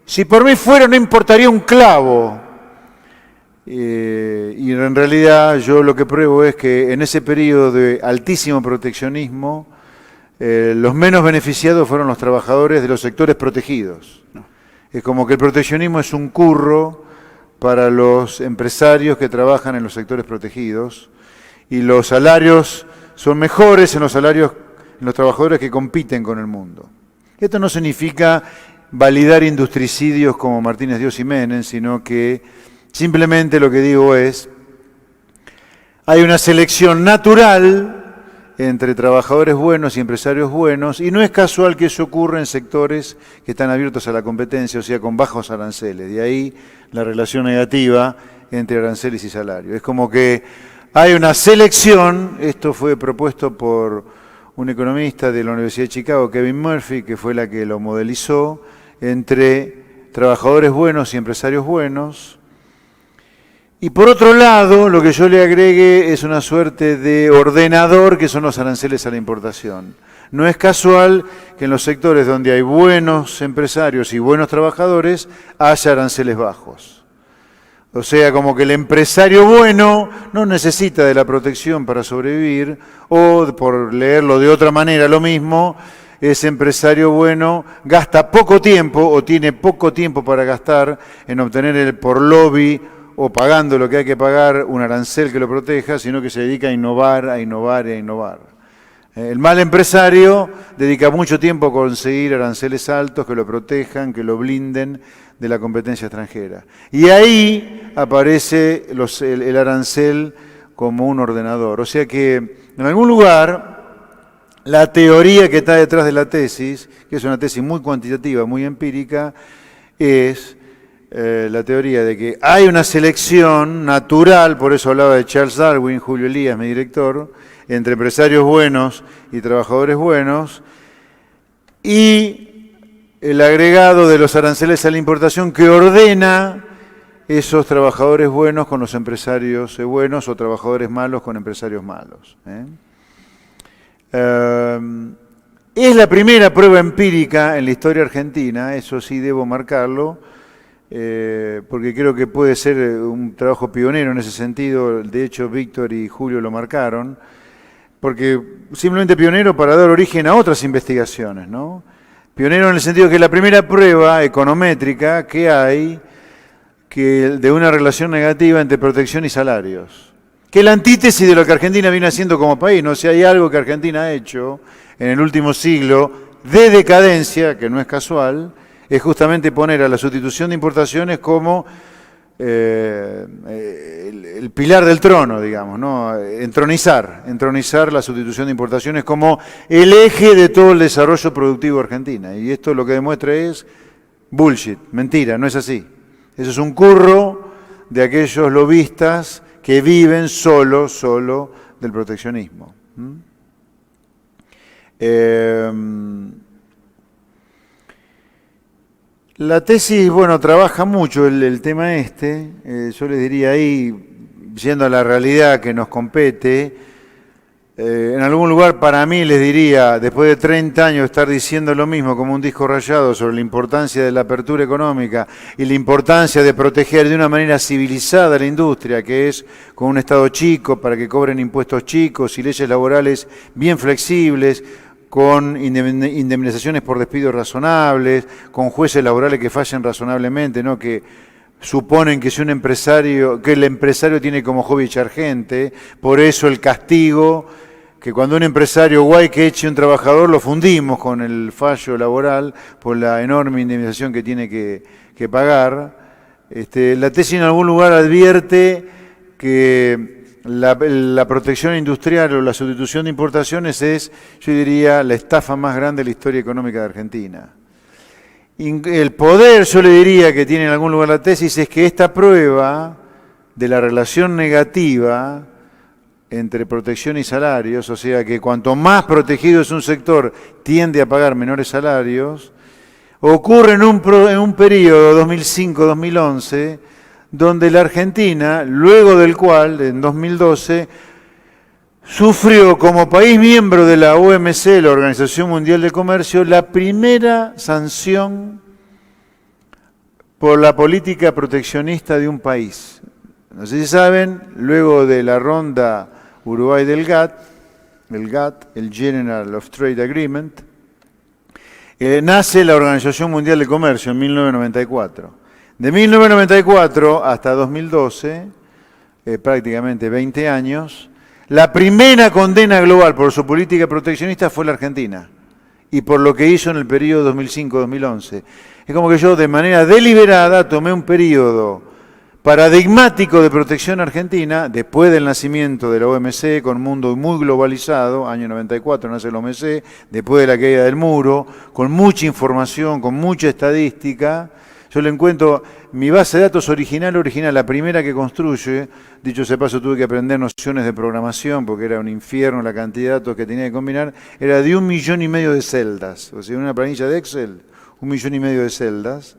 si por mí fuera no importaría un clavo. Y en realidad yo lo que pruebo es que en ese periodo de altísimo proteccionismo, los menos beneficiados fueron los trabajadores de los sectores protegidos. Es como que el proteccionismo es un curro para los empresarios que trabajan en los sectores protegidos y los salarios son mejores en los trabajadores que compiten con el mundo. Esto no significa validar industricidios como Martínez Dios y Menem, sino que simplemente lo que digo es, hay una selección natural entre trabajadores buenos y empresarios buenos, y no es casual que eso ocurra en sectores que están abiertos a la competencia, o sea, con bajos aranceles. De ahí la relación negativa entre aranceles y salarios. Es como que hay una selección, esto fue propuesto por un economista de la Universidad de Chicago, Kevin Murphy, que fue la que lo modelizó, entre trabajadores buenos y empresarios buenos. Y por otro lado, lo que yo le agregué es una suerte de ordenador que son los aranceles a la importación. No es casual que en los sectores donde hay buenos empresarios y buenos trabajadores haya aranceles bajos. O sea, como que el empresario bueno no necesita de la protección para sobrevivir, o por leerlo de otra manera lo mismo, ese empresario bueno gasta poco tiempo o tiene poco tiempo para gastar en obtener por lobby o pagando lo que hay que pagar un arancel que lo proteja, sino que se dedica a innovar, a innovar y a innovar. El mal empresario dedica mucho tiempo a conseguir aranceles altos que lo protejan, que lo blinden de la competencia extranjera. Y ahí aparece el arancel como un ordenador. O sea que en algún lugar la teoría que está detrás de la tesis, que es una tesis muy cuantitativa, muy empírica, es la teoría de que hay una selección natural, por eso hablaba de Charles Darwin, Julio Elías, mi director, entre empresarios buenos y trabajadores buenos, y el agregado de los aranceles a la importación que ordena esos trabajadores buenos con los empresarios buenos o trabajadores malos con empresarios malos. Es la primera prueba empírica en la historia argentina, eso sí debo marcarlo, porque creo que puede ser un trabajo pionero en ese sentido. De hecho, Víctor y Julio lo marcaron, porque simplemente pionero para dar origen a otras investigaciones, ¿no? Pionero en el sentido que es la primera prueba econométrica que hay de una relación negativa entre protección y salarios. Que es la antítesis de lo que Argentina viene haciendo como país. No sé, si hay algo que Argentina ha hecho en el último siglo de decadencia, que no es casual, es justamente poner a la sustitución de importaciones como el pilar del trono, digamos, ¿no? Entronizar la sustitución de importaciones como el eje de todo el desarrollo productivo de Argentina. Y esto lo que demuestra es bullshit, mentira, no es así. Eso es un curro de aquellos lobistas que viven solo del proteccionismo. La tesis, bueno, trabaja mucho el tema yo les diría ahí, yendo a la realidad que nos compete, en algún lugar para mí les diría, después de 30 años estar diciendo lo mismo como un disco rayado sobre la importancia de la apertura económica y la importancia de proteger de una manera civilizada la industria, que es con un Estado chico para que cobren impuestos chicos y leyes laborales bien flexibles, con indemnizaciones por despidos razonables, con jueces laborales que fallen razonablemente, ¿no? Que suponen que si un empresario, que el empresario tiene como hobby echar gente, por eso el castigo, que cuando un empresario guay que eche un trabajador lo fundimos con el fallo laboral por la enorme indemnización que tiene que pagar. La tesis en algún lugar advierte que la protección industrial o la sustitución de importaciones es, yo diría, la estafa más grande de la historia económica de Argentina. El poder, yo le diría que tiene en algún lugar la tesis, es que esta prueba de la relación negativa entre protección y salarios, o sea que cuanto más protegido es un sector, tiende a pagar menores salarios, ocurre en un periodo 2005-2011, donde la Argentina, luego del cual, en 2012, sufrió como país miembro de la OMC, la Organización Mundial de Comercio, la primera sanción por la política proteccionista de un país. No sé si saben, luego de la ronda Uruguay del GATT, el General of Trade Agreement, nace la Organización Mundial de Comercio en 1994. De 1994 hasta 2012, prácticamente 20 años, la primera condena global por su política proteccionista fue la Argentina y por lo que hizo en el periodo 2005-2011. Es como que yo de manera deliberada tomé un periodo paradigmático de protección argentina, después del nacimiento de la OMC, con un mundo muy globalizado, año 94 nace la OMC, después de la caída del muro, con mucha información, con mucha estadística. Yo le encuentro mi base de datos original, la primera que construye, dicho sea paso, tuve que aprender nociones de programación, porque era un infierno la cantidad de datos que tenía que combinar, era de 1,5 millones de celdas, o sea, una planilla de Excel, 1,5 millones de celdas.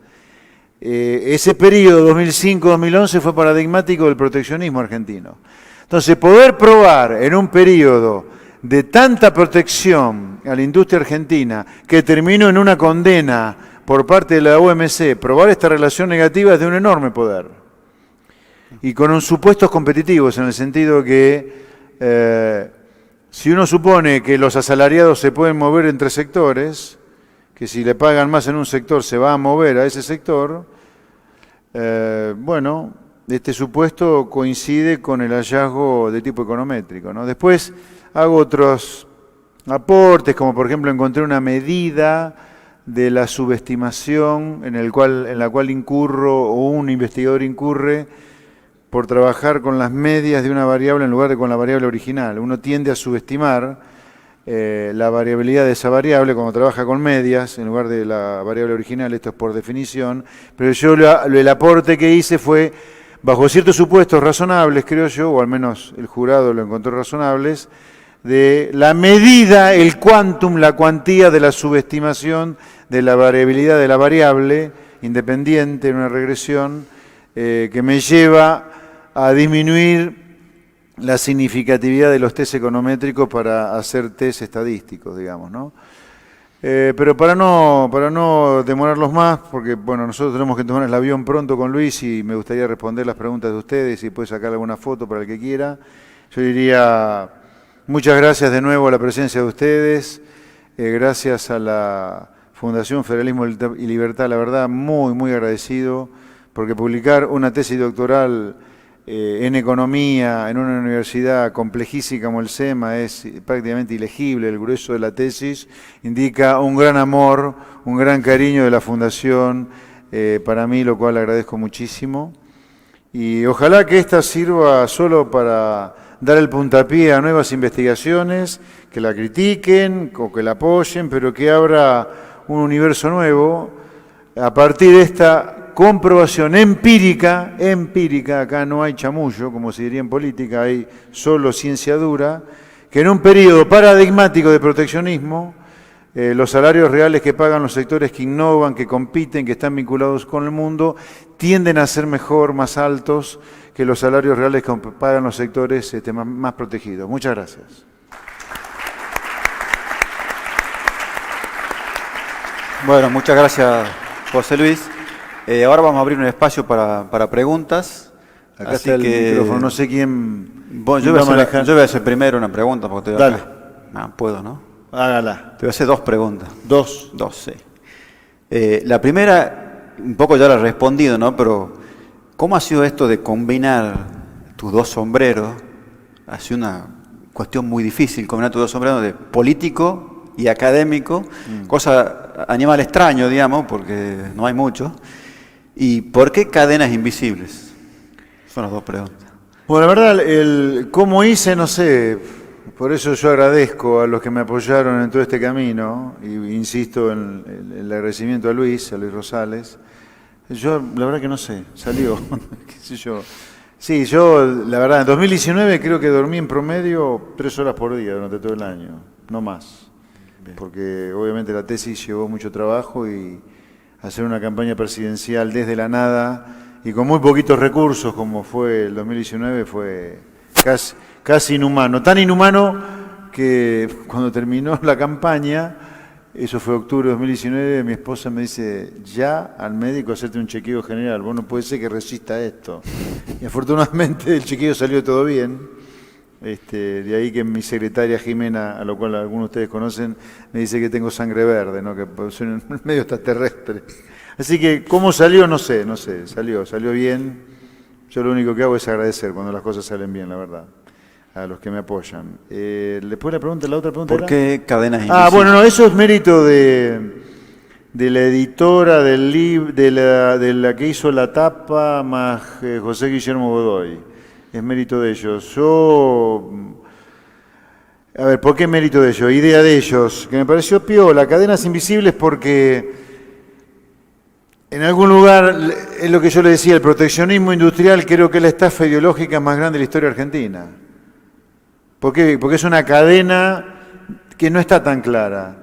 Ese periodo 2005-2011 fue paradigmático del proteccionismo argentino. Entonces, poder probar en un periodo de tanta protección a la industria argentina que terminó en una condena por parte de la OMC, probar esta relación negativa es de un enorme poder. Y con supuestos competitivos, en el sentido que si uno supone que los asalariados se pueden mover entre sectores, que si le pagan más en un sector se va a mover a ese sector, bueno, este supuesto coincide con el hallazgo de tipo econométrico, ¿no? Después hago otros aportes, como por ejemplo encontré una medida de la subestimación en la cual incurro o un investigador incurre por trabajar con las medias de una variable en lugar de con la variable original. Uno tiende a subestimar la variabilidad de esa variable cuando trabaja con medias en lugar de la variable original, esto es por definición, pero yo el aporte que hice fue, bajo ciertos supuestos razonables, creo yo, o al menos el jurado lo encontró razonables, de la medida, el quantum, la cuantía de la subestimación de la variabilidad de la variable independiente en una regresión que me lleva a disminuir la significatividad de los test econométricos para hacer test estadísticos, digamos, ¿no? Pero para no demorarlos más, porque bueno, nosotros tenemos que tomar el avión pronto con Luis y me gustaría responder las preguntas de ustedes y puede sacar alguna foto para el que quiera. Yo diría muchas gracias de nuevo a la presencia de ustedes, gracias a la Fundación Federalismo y Libertad, la verdad, muy, muy agradecido, porque publicar una tesis doctoral en economía, en una universidad complejísima como el SEMA, es prácticamente ilegible. El grueso de la tesis indica un gran amor, un gran cariño de la Fundación para mí, lo cual agradezco muchísimo. Y ojalá que esta sirva solo para dar el puntapié a nuevas investigaciones, que la critiquen o que la apoyen, pero que abra un universo nuevo a partir de esta comprobación empírica, acá no hay chamullo, como se diría en política, hay solo ciencia dura, que en un periodo paradigmático de proteccionismo, los salarios reales que pagan los sectores que innovan, que compiten, que están vinculados con el mundo, tienden a ser mejor, más altos que los salarios reales que pagan los sectores más protegidos. Muchas gracias. Bueno, muchas gracias, José Luis. Ahora vamos a abrir un espacio para preguntas. Acá así está el que, micrófono, no sé quién... Bueno, yo voy a hacer primero una pregunta porque estoy acá. No, puedo, ¿no? Hágala. Te voy a hacer dos preguntas. Dos. Dos, sí. La primera, un poco ya la he respondido, ¿no? Pero, ¿cómo ha sido esto de combinar tus dos sombreros? Ha sido una cuestión muy difícil, combinar tus dos sombreros de político y académico, cosa, animal extraño, digamos, porque no hay mucho. ¿Y por qué cadenas invisibles? Son las dos preguntas. Bueno, la verdad, el cómo hice, no sé. Por eso yo agradezco a los que me apoyaron en todo este camino, y insisto en el agradecimiento a Luis Rosales. Yo, la verdad que no sé, salió, qué sé yo. Sí, yo, la verdad, en 2019 creo que dormí en promedio 3 horas por día durante todo el año, no más. Porque obviamente la tesis llevó mucho trabajo y hacer una campaña presidencial desde la nada y con muy poquitos recursos como fue el 2019 fue casi inhumano. Tan inhumano que cuando terminó la campaña, eso fue octubre de 2019, mi esposa me dice, ya al médico hacerte un chequeo general, vos no puede ser que resista esto. Y afortunadamente el chequeo salió todo bien. De ahí que mi secretaria Jimena, a lo cual algunos de ustedes conocen, me dice que tengo sangre verde, ¿no? Que soy medio extraterrestre. Así que, ¿cómo salió? No sé, salió bien. Yo lo único que hago es agradecer cuando las cosas salen bien, la verdad, a los que me apoyan. Después la otra pregunta ¿Por era? qué cadenas invisibles? Ah, bueno, no, eso es mérito de la editora del libro, de la que hizo la tapa, más José Guillermo Godoy. Es mérito de ellos. A ver, ¿por qué mérito de ellos? Idea de ellos, que me pareció piola, cadenas invisibles porque en algún lugar, es lo que yo le decía, el proteccionismo industrial creo que es la estafa ideológica más grande de la historia argentina. ¿Por qué? Porque es una cadena que no está tan clara.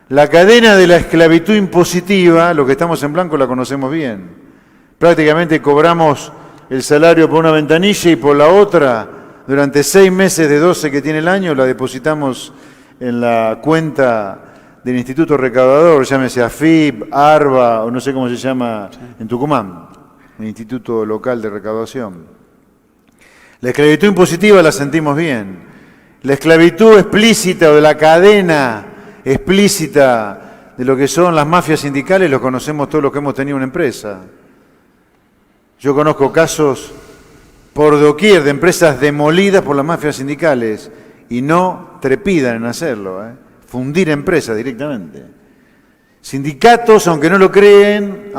La cadena de la esclavitud impositiva, lo que estamos en blanco la conocemos bien. Prácticamente cobramos el salario por una ventanilla y por la otra, durante 6 meses de 12 que tiene el año, la depositamos en la cuenta del Instituto Recaudador, llámese AFIP, ARBA, o no sé cómo se llama en Tucumán, el Instituto Local de Recaudación. La esclavitud impositiva la sentimos bien. La esclavitud explícita o de la cadena explícita de lo que son las mafias sindicales lo conocemos todos los que hemos tenido una empresa. Yo conozco casos por doquier de empresas demolidas por las mafias sindicales y no trepidan en hacerlo, fundir empresas directamente. Sindicatos, aunque no lo crean,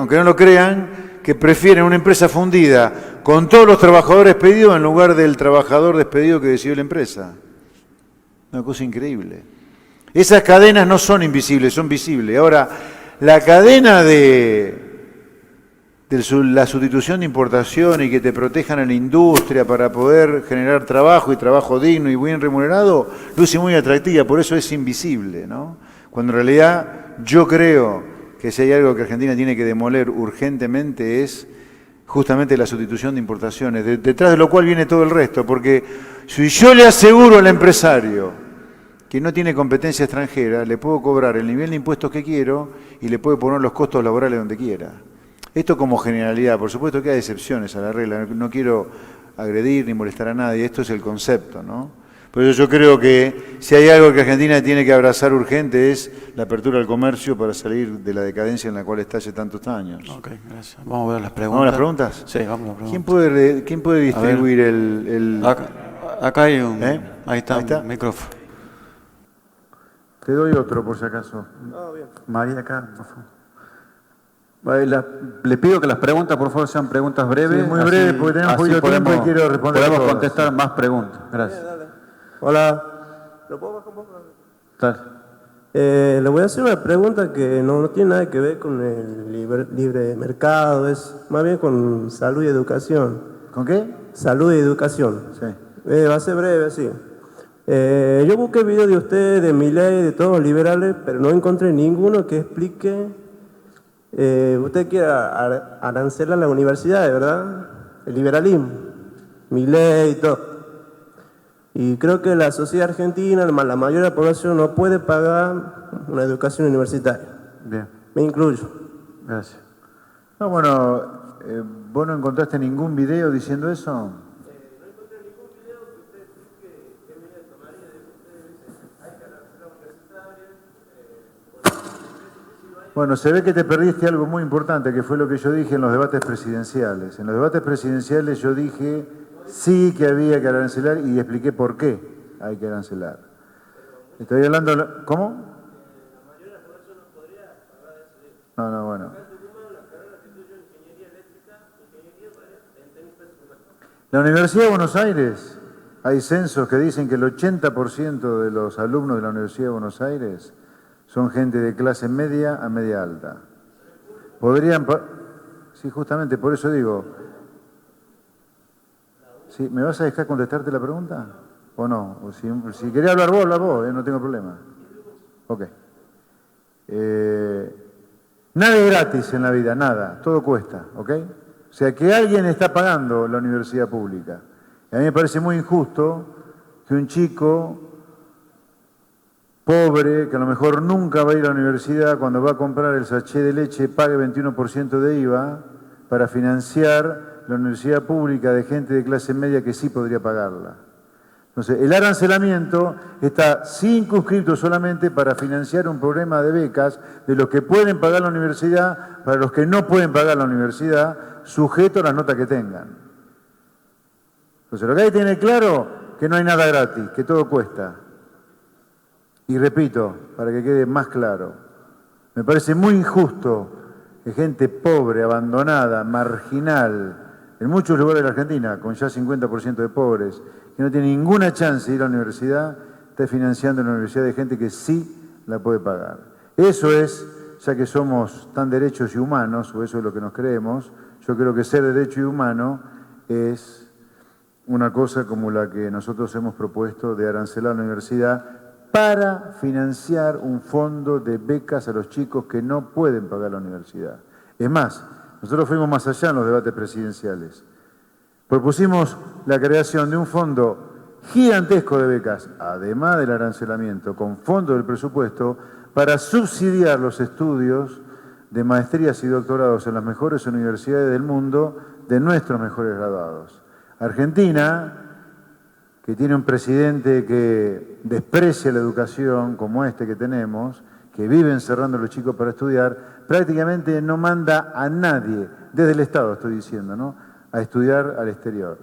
que prefieren una empresa fundida con todos los trabajadores despedidos en lugar del trabajador despedido que decidió la empresa. Una cosa increíble. Esas cadenas no son invisibles, son visibles. Ahora, la cadena de la sustitución de importación y que te protejan en la industria para poder generar trabajo y trabajo digno y bien remunerado, luce muy atractiva, por eso es invisible, ¿no? Cuando en realidad yo creo que si hay algo que Argentina tiene que demoler urgentemente es justamente la sustitución de importaciones, detrás de lo cual viene todo el resto, porque si yo le aseguro al empresario que no tiene competencia extranjera, le puedo cobrar el nivel de impuestos que quiero y le puedo poner los costos laborales donde quiera. Esto como generalidad, por supuesto que hay excepciones a la regla, no quiero agredir ni molestar a nadie, esto es el concepto, ¿no? Por eso yo creo que si hay algo que Argentina tiene que abrazar urgente es la apertura al comercio para salir de la decadencia en la cual está hace tantos años. Ok, gracias. Vamos a ver las preguntas. ¿Vamos a las preguntas? Sí, vamos a las preguntas. ¿Quién puede distribuir el... Acá hay un... Ahí está, Ahí está. un micrófono. Te doy otro por si acaso. María, acá, por favor. Le pido que las preguntas, por favor, sean preguntas breves. Sí, muy breves, porque tenemos poquito tiempo y quiero responder a Podemos todas. contestar más preguntas. Gracias. Hola. ¿Lo puedo bajar un poco? Dale. Le voy a hacer una pregunta que no tiene nada que ver con el libre mercado, es más bien con salud y educación. ¿Con qué? Salud y educación. Sí. Va a ser breve, sí. Yo busqué videos de ustedes, de Milei, de todos los liberales, pero no encontré ninguno que explique. Usted quiere arancelar las universidades, ¿verdad? El liberalismo, Milei y todo. Y creo que la sociedad argentina, la mayoría de la población, no puede pagar una educación universitaria. Bien, Me incluyo. gracias. No, bueno, ¿vos no encontraste ningún video diciendo eso? Bueno, se ve que te perdiste algo muy importante, que fue lo que yo dije en los debates presidenciales. En los debates presidenciales yo dije sí que había que arancelar y expliqué por qué hay que arancelar. Estoy hablando... ¿Cómo? No, bueno. La Universidad de Buenos Aires, hay censos que dicen que el 80% de los alumnos de la Universidad de Buenos Aires son gente de clase media a media alta. Sí, justamente, por eso digo... ¿Sí? ¿Me vas a dejar contestarte la pregunta? ¿O no? O si querés hablar vos, no tengo problema. Ok. Nada es gratis en la vida, nada. Todo cuesta, ¿ok? O sea, que alguien está pagando la universidad pública. Y a mí me parece muy injusto que un chico pobre, que a lo mejor nunca va a ir a la universidad, cuando va a comprar el sachet de leche, pague 21% de IVA para financiar la universidad pública de gente de clase media que sí podría pagarla. Entonces, el arancelamiento está circunscrito solamente para financiar un programa de becas de los que pueden pagar la universidad para los que no pueden pagar la universidad, sujeto a las notas que tengan. Entonces, lo que hay que tener claro que no hay nada gratis, que todo cuesta. Y repito, para que quede más claro, me parece muy injusto que gente pobre, abandonada, marginal, en muchos lugares de la Argentina, con ya 50% de pobres, que no tiene ninguna chance de ir a la universidad, esté financiando la universidad de gente que sí la puede pagar. Eso es, ya que somos tan derechos y humanos, o eso es lo que nos creemos, yo creo que ser derecho y humano es una cosa como la que nosotros hemos propuesto de arancelar la universidad para financiar un fondo de becas a los chicos que no pueden pagar la universidad. Es más, nosotros fuimos más allá en los debates presidenciales. Propusimos la creación de un fondo gigantesco de becas, además del arancelamiento, con fondo del presupuesto, para subsidiar los estudios de maestrías y doctorados en las mejores universidades del mundo de nuestros mejores graduados. Argentina, que tiene un presidente que desprecia la educación como este que tenemos, que vive encerrando a los chicos para estudiar, prácticamente no manda a nadie, desde el Estado estoy diciendo, ¿no?, a estudiar al exterior.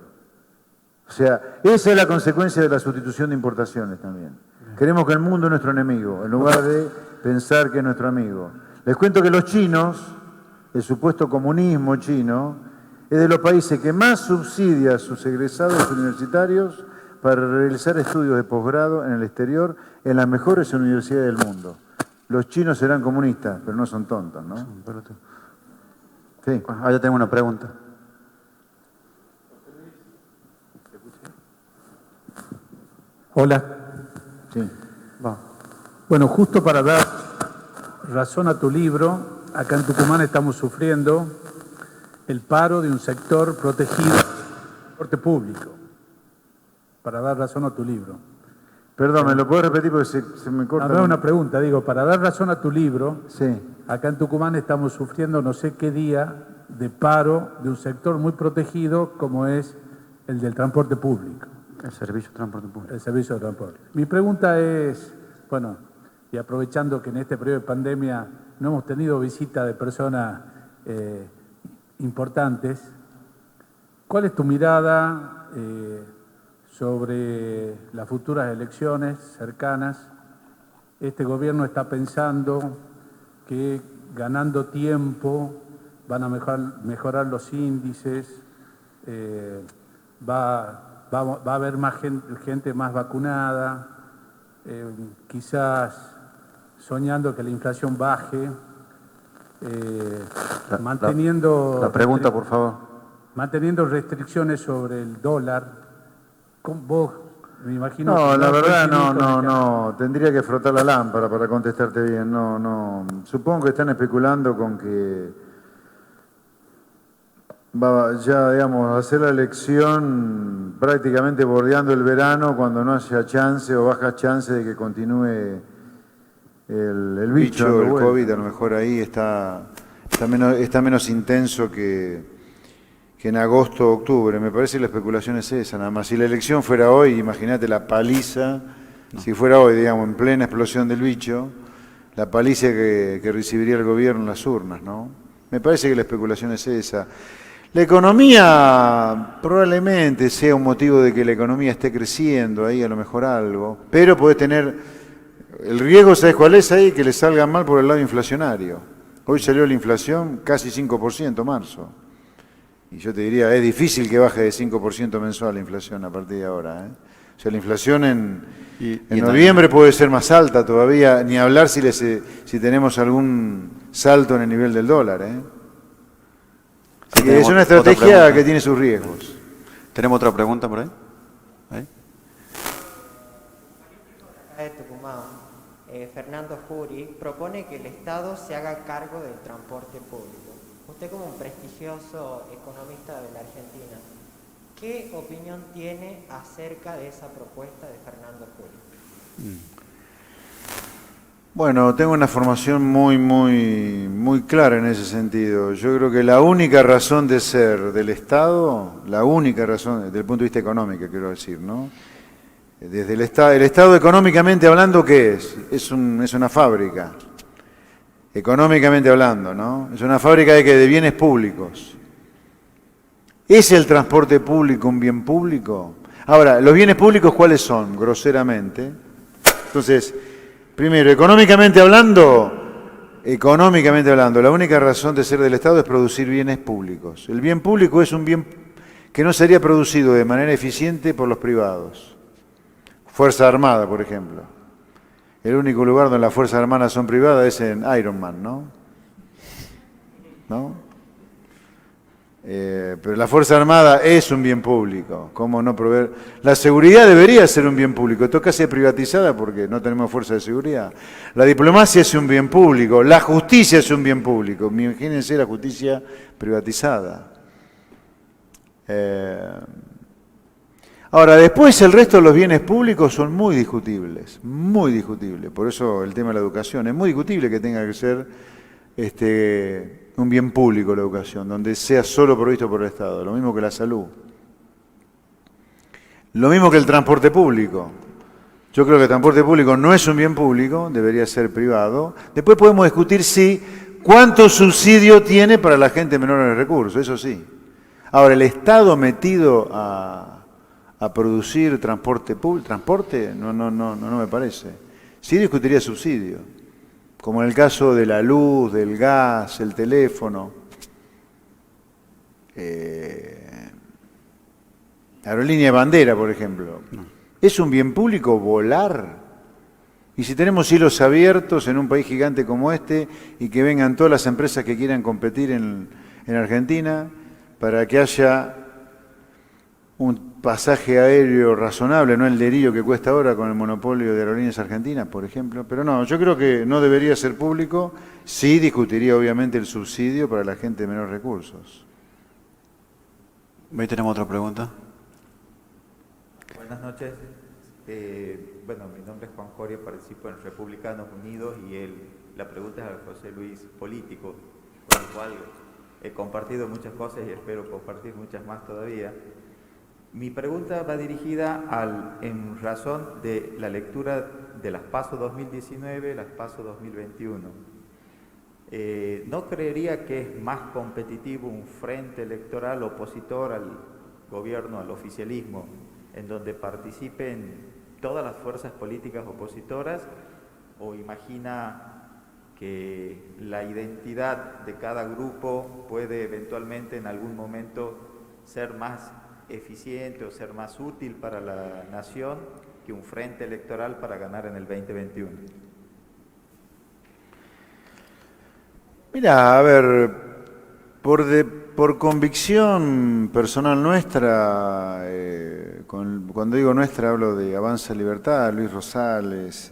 O sea, esa es la consecuencia de la sustitución de importaciones también. Queremos que el mundo es nuestro enemigo, en lugar de pensar que es nuestro amigo. Les cuento que los chinos, el supuesto comunismo chino, es de los países que más subsidia a sus egresados universitarios para realizar estudios de posgrado en el exterior en las mejores universidades del mundo. Los chinos serán comunistas, pero no son tontos, ¿no? Sí. Yo tengo una pregunta. Hola. Sí. Bueno, justo para dar razón a tu libro, acá en Tucumán estamos sufriendo el paro de un sector protegido del transporte público. Para dar razón a tu libro. Perdón, ¿me lo puedo repetir porque se me corta? No, una pregunta, digo, para dar razón a tu libro, sí. Acá en Tucumán estamos sufriendo no sé qué día de paro de un sector muy protegido como es el del transporte público. El servicio de transporte público. El servicio de transporte. Mi pregunta es, bueno, y aprovechando que en este periodo de pandemia no hemos tenido visita de personas importantes, ¿cuál es tu mirada sobre las futuras elecciones cercanas? Este gobierno está pensando que ganando tiempo van a mejorar los índices, va a haber más gente más vacunada, quizás soñando que la inflación baje, manteniendo... La pregunta, por favor. Manteniendo restricciones sobre el dólar. Vos, me imagino... No, la verdad no. Tendría que frotar la lámpara para contestarte bien. No. Supongo que están especulando con que va ya, digamos, hacer la elección prácticamente bordeando el verano cuando no haya chance o baja chance de que continúe el bicho. El COVID, a lo mejor ahí está menos intenso que en agosto o octubre. Me parece que la especulación es esa, nada más. Si la elección fuera hoy, imagínate la paliza, si fuera hoy, digamos, en plena explosión del bicho, la paliza que recibiría el gobierno en las urnas, ¿no? Me parece que la especulación es esa. La economía probablemente sea un motivo de que la economía esté creciendo, ahí a lo mejor algo, pero puede tener, el riesgo, ¿sabes cuál es ahí? Que le salga mal por el lado inflacionario. Hoy salió la inflación casi 5% marzo. Y yo te diría, es difícil que baje de 5% mensual la inflación a partir de ahora, ¿eh? O sea, la inflación en noviembre puede ser más alta todavía, ni hablar si tenemos algún salto en el nivel del dólar, ¿eh? Sí, es una estrategia que tiene sus riesgos. ¿Tenemos otra pregunta por ahí? ¿Ahí? De Tucumán, Fernando Furi, propone que el Estado se haga cargo del transporte público. Usted como un prestigioso economista de la Argentina, ¿qué opinión tiene acerca de esa propuesta de Fernando Furi? Bueno, tengo una formación muy clara en ese sentido. Yo creo que la única razón de ser del Estado, la única razón, desde el punto de vista económico, quiero decir, ¿no? Desde el Estado económicamente hablando, ¿qué es? Es una fábrica, económicamente hablando, ¿no? Es una fábrica de bienes públicos. ¿Es el transporte público un bien público? Ahora, ¿los bienes públicos cuáles son? Groseramente. Entonces, primero, económicamente hablando, la única razón de ser del Estado es producir bienes públicos. El bien público es un bien que no sería producido de manera eficiente por los privados. Fuerza Armada, por ejemplo. El único lugar donde las Fuerzas Armadas son privadas es en Iron Man, ¿no? ¿No? Pero la Fuerza Armada es un bien público. ¿Cómo no proveer? La seguridad debería ser un bien público. Toca ser privatizada porque no tenemos fuerza de seguridad. La diplomacia es un bien público. La justicia es un bien público. Imagínense la justicia privatizada. Ahora, después el resto de los bienes públicos son muy discutibles. Muy discutibles. Por eso el tema de la educación. Es muy discutible que tenga que ser un bien público la educación, donde sea solo provisto por el Estado, lo mismo que la salud. Lo mismo que el transporte público. Yo creo que el transporte público no es un bien público, debería ser privado. Después podemos discutir cuánto subsidio tiene para la gente menor en recursos, eso sí. Ahora, el Estado metido a producir transporte no me parece. Sí discutiría subsidio, como en el caso de la luz, del gas, el teléfono. Aerolínea de bandera, por ejemplo. ¿Es un bien público volar? Y si tenemos cielos abiertos en un país gigante como este y que vengan todas las empresas que quieran competir en Argentina para que haya un pasaje aéreo razonable, no el delirio que cuesta ahora con el monopolio de Aerolíneas Argentinas, por ejemplo. Pero no, yo creo que no debería ser público. Sí discutiría obviamente el subsidio para la gente de menores recursos. ¿Ahí tenemos otra pregunta? Buenas noches. Mi nombre es Juan Coria, participo en Republicanos Unidos y la pregunta es a José Luis, político, con el cual he compartido muchas cosas y espero compartir muchas más todavía. Mi pregunta va dirigida en razón de la lectura de las PASO 2019, las PASO 2021. ¿No creería que es más competitivo un frente electoral opositor al gobierno, al oficialismo, en donde participen todas las fuerzas políticas opositoras, o imagina que la identidad de cada grupo puede eventualmente en algún momento ser más eficiente o ser más útil para la nación que un frente electoral para ganar en el 2021? Mira, a ver, por convicción personal nuestra, cuando digo nuestra hablo de Avanza Libertad, Luis Rosales,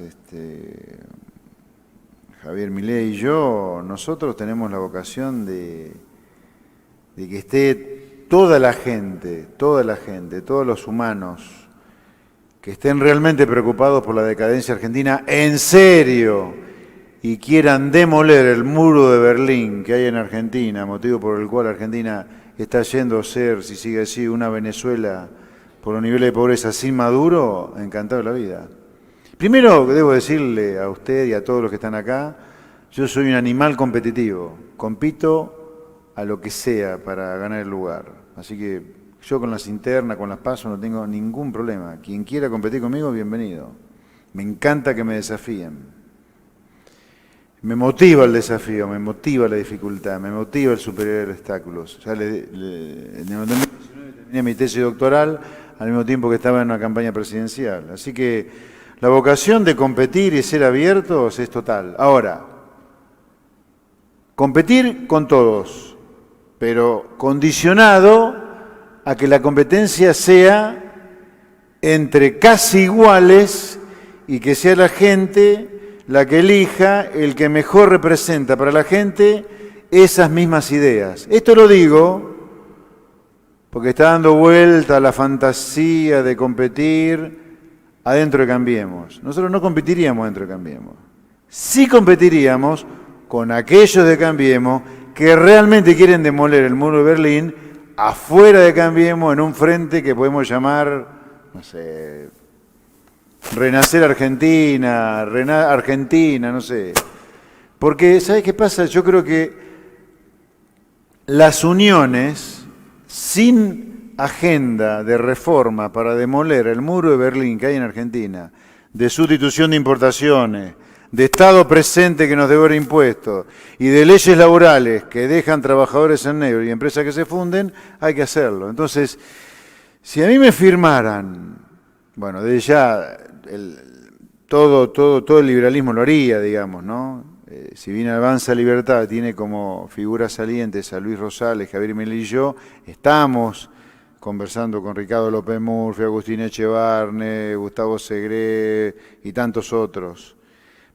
Javier Milei y yo, nosotros tenemos la vocación de que esté toda la gente, todos los humanos que estén realmente preocupados por la decadencia argentina, en serio, y quieran demoler el muro de Berlín que hay en Argentina, motivo por el cual Argentina está yendo a ser, si sigue así, una Venezuela por los niveles de pobreza sin Maduro, encantado de la vida. Primero, debo decirle a usted y a todos los que están acá, yo soy un animal competitivo. Compito a lo que sea para ganar el lugar. Así que yo con las internas, con las pasos, no tengo ningún problema. Quien quiera competir conmigo, bienvenido. Me encanta que me desafíen. Me motiva el desafío, me motiva la dificultad, me motiva el superar obstáculos. Ya en el 2019 terminé mi tesis doctoral al mismo tiempo que estaba en una campaña presidencial. Así que la vocación de competir y ser abiertos es total. Ahora, competir con todos, pero condicionado a que la competencia sea entre casi iguales y que sea la gente la que elija el que mejor representa para la gente esas mismas ideas. Esto lo digo porque está dando vuelta la fantasía de competir adentro de Cambiemos. Nosotros no competiríamos dentro de Cambiemos. Sí competiríamos con aquellos de Cambiemos que realmente quieren demoler el muro de Berlín afuera de Cambiemos en un frente que podemos llamar, no sé, Renacer Argentina, Argentina, no sé. Porque, ¿sabes qué pasa? Yo creo que las uniones sin agenda de reforma para demoler el muro de Berlín que hay en Argentina, de sustitución de importaciones, de Estado presente que nos devora impuestos y de leyes laborales que dejan trabajadores en negro y empresas que se funden, hay que hacerlo. Entonces, si a mí me firmaran, bueno, desde ya todo el liberalismo lo haría, digamos, ¿no? Si bien Avanza Libertad tiene como figuras salientes a Luis Rosales, Javier Milei y yo, estamos conversando con Ricardo López Murphy, Agustín Echevarne, Gustavo Segre y tantos otros.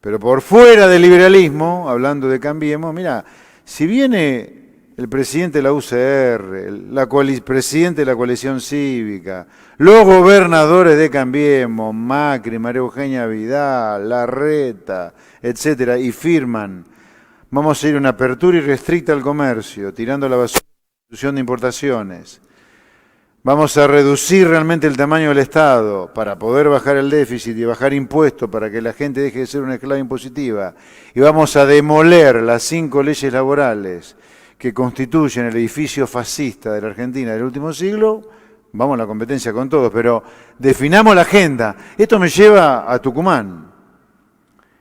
Pero por fuera del liberalismo, hablando de Cambiemos, mira, si viene el presidente de la UCR, presidente de la coalición cívica, los gobernadores de Cambiemos, Macri, María Eugenia Vidal, Larreta, etcétera, y firman, vamos a ir a una apertura irrestricta al comercio, tirando la basura de la sustitución de importaciones. Vamos a reducir realmente el tamaño del Estado para poder bajar el déficit y bajar impuestos para que la gente deje de ser una esclava impositiva. Y vamos a demoler las 5 leyes laborales que constituyen el edificio fascista de la Argentina del último siglo. Vamos a la competencia con todos, pero definamos la agenda. Esto me lleva a Tucumán.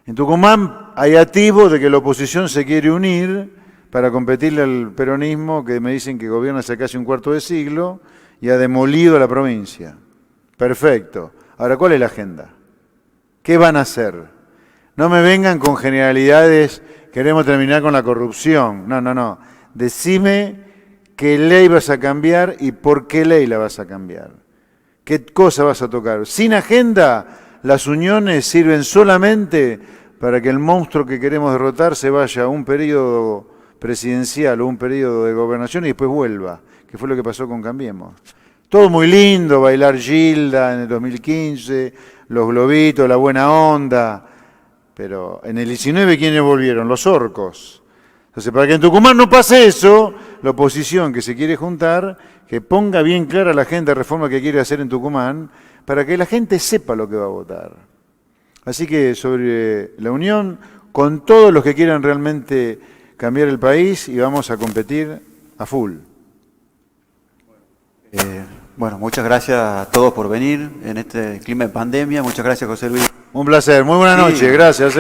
En Tucumán hay atisbos de que la oposición se quiere unir para competirle al peronismo, que me dicen que gobierna hace casi un cuarto de siglo, y ha demolido la provincia. Perfecto. Ahora, ¿cuál es la agenda? ¿Qué van a hacer? No me vengan con generalidades, queremos terminar con la corrupción. No. Decime qué ley vas a cambiar y por qué ley la vas a cambiar. ¿Qué cosa vas a tocar? Sin agenda, las uniones sirven solamente para que el monstruo que queremos derrotar se vaya a un periodo presidencial o un periodo de gobernación y después vuelva, que fue lo que pasó con Cambiemos. Todo muy lindo, bailar Gilda en el 2015, los globitos, la buena onda, pero en el 19 ¿quiénes volvieron? Los orcos. Entonces, para que en Tucumán no pase eso, la oposición que se quiere juntar, que ponga bien clara la agenda de reforma que quiere hacer en Tucumán, para que la gente sepa lo que va a votar. Así que sobre la unión, con todos los que quieran realmente cambiar el país, y vamos a competir a full. Bueno, muchas gracias a todos por venir en este clima de pandemia. Muchas gracias, José Luis. Un placer. Muy buena noche. Gracias.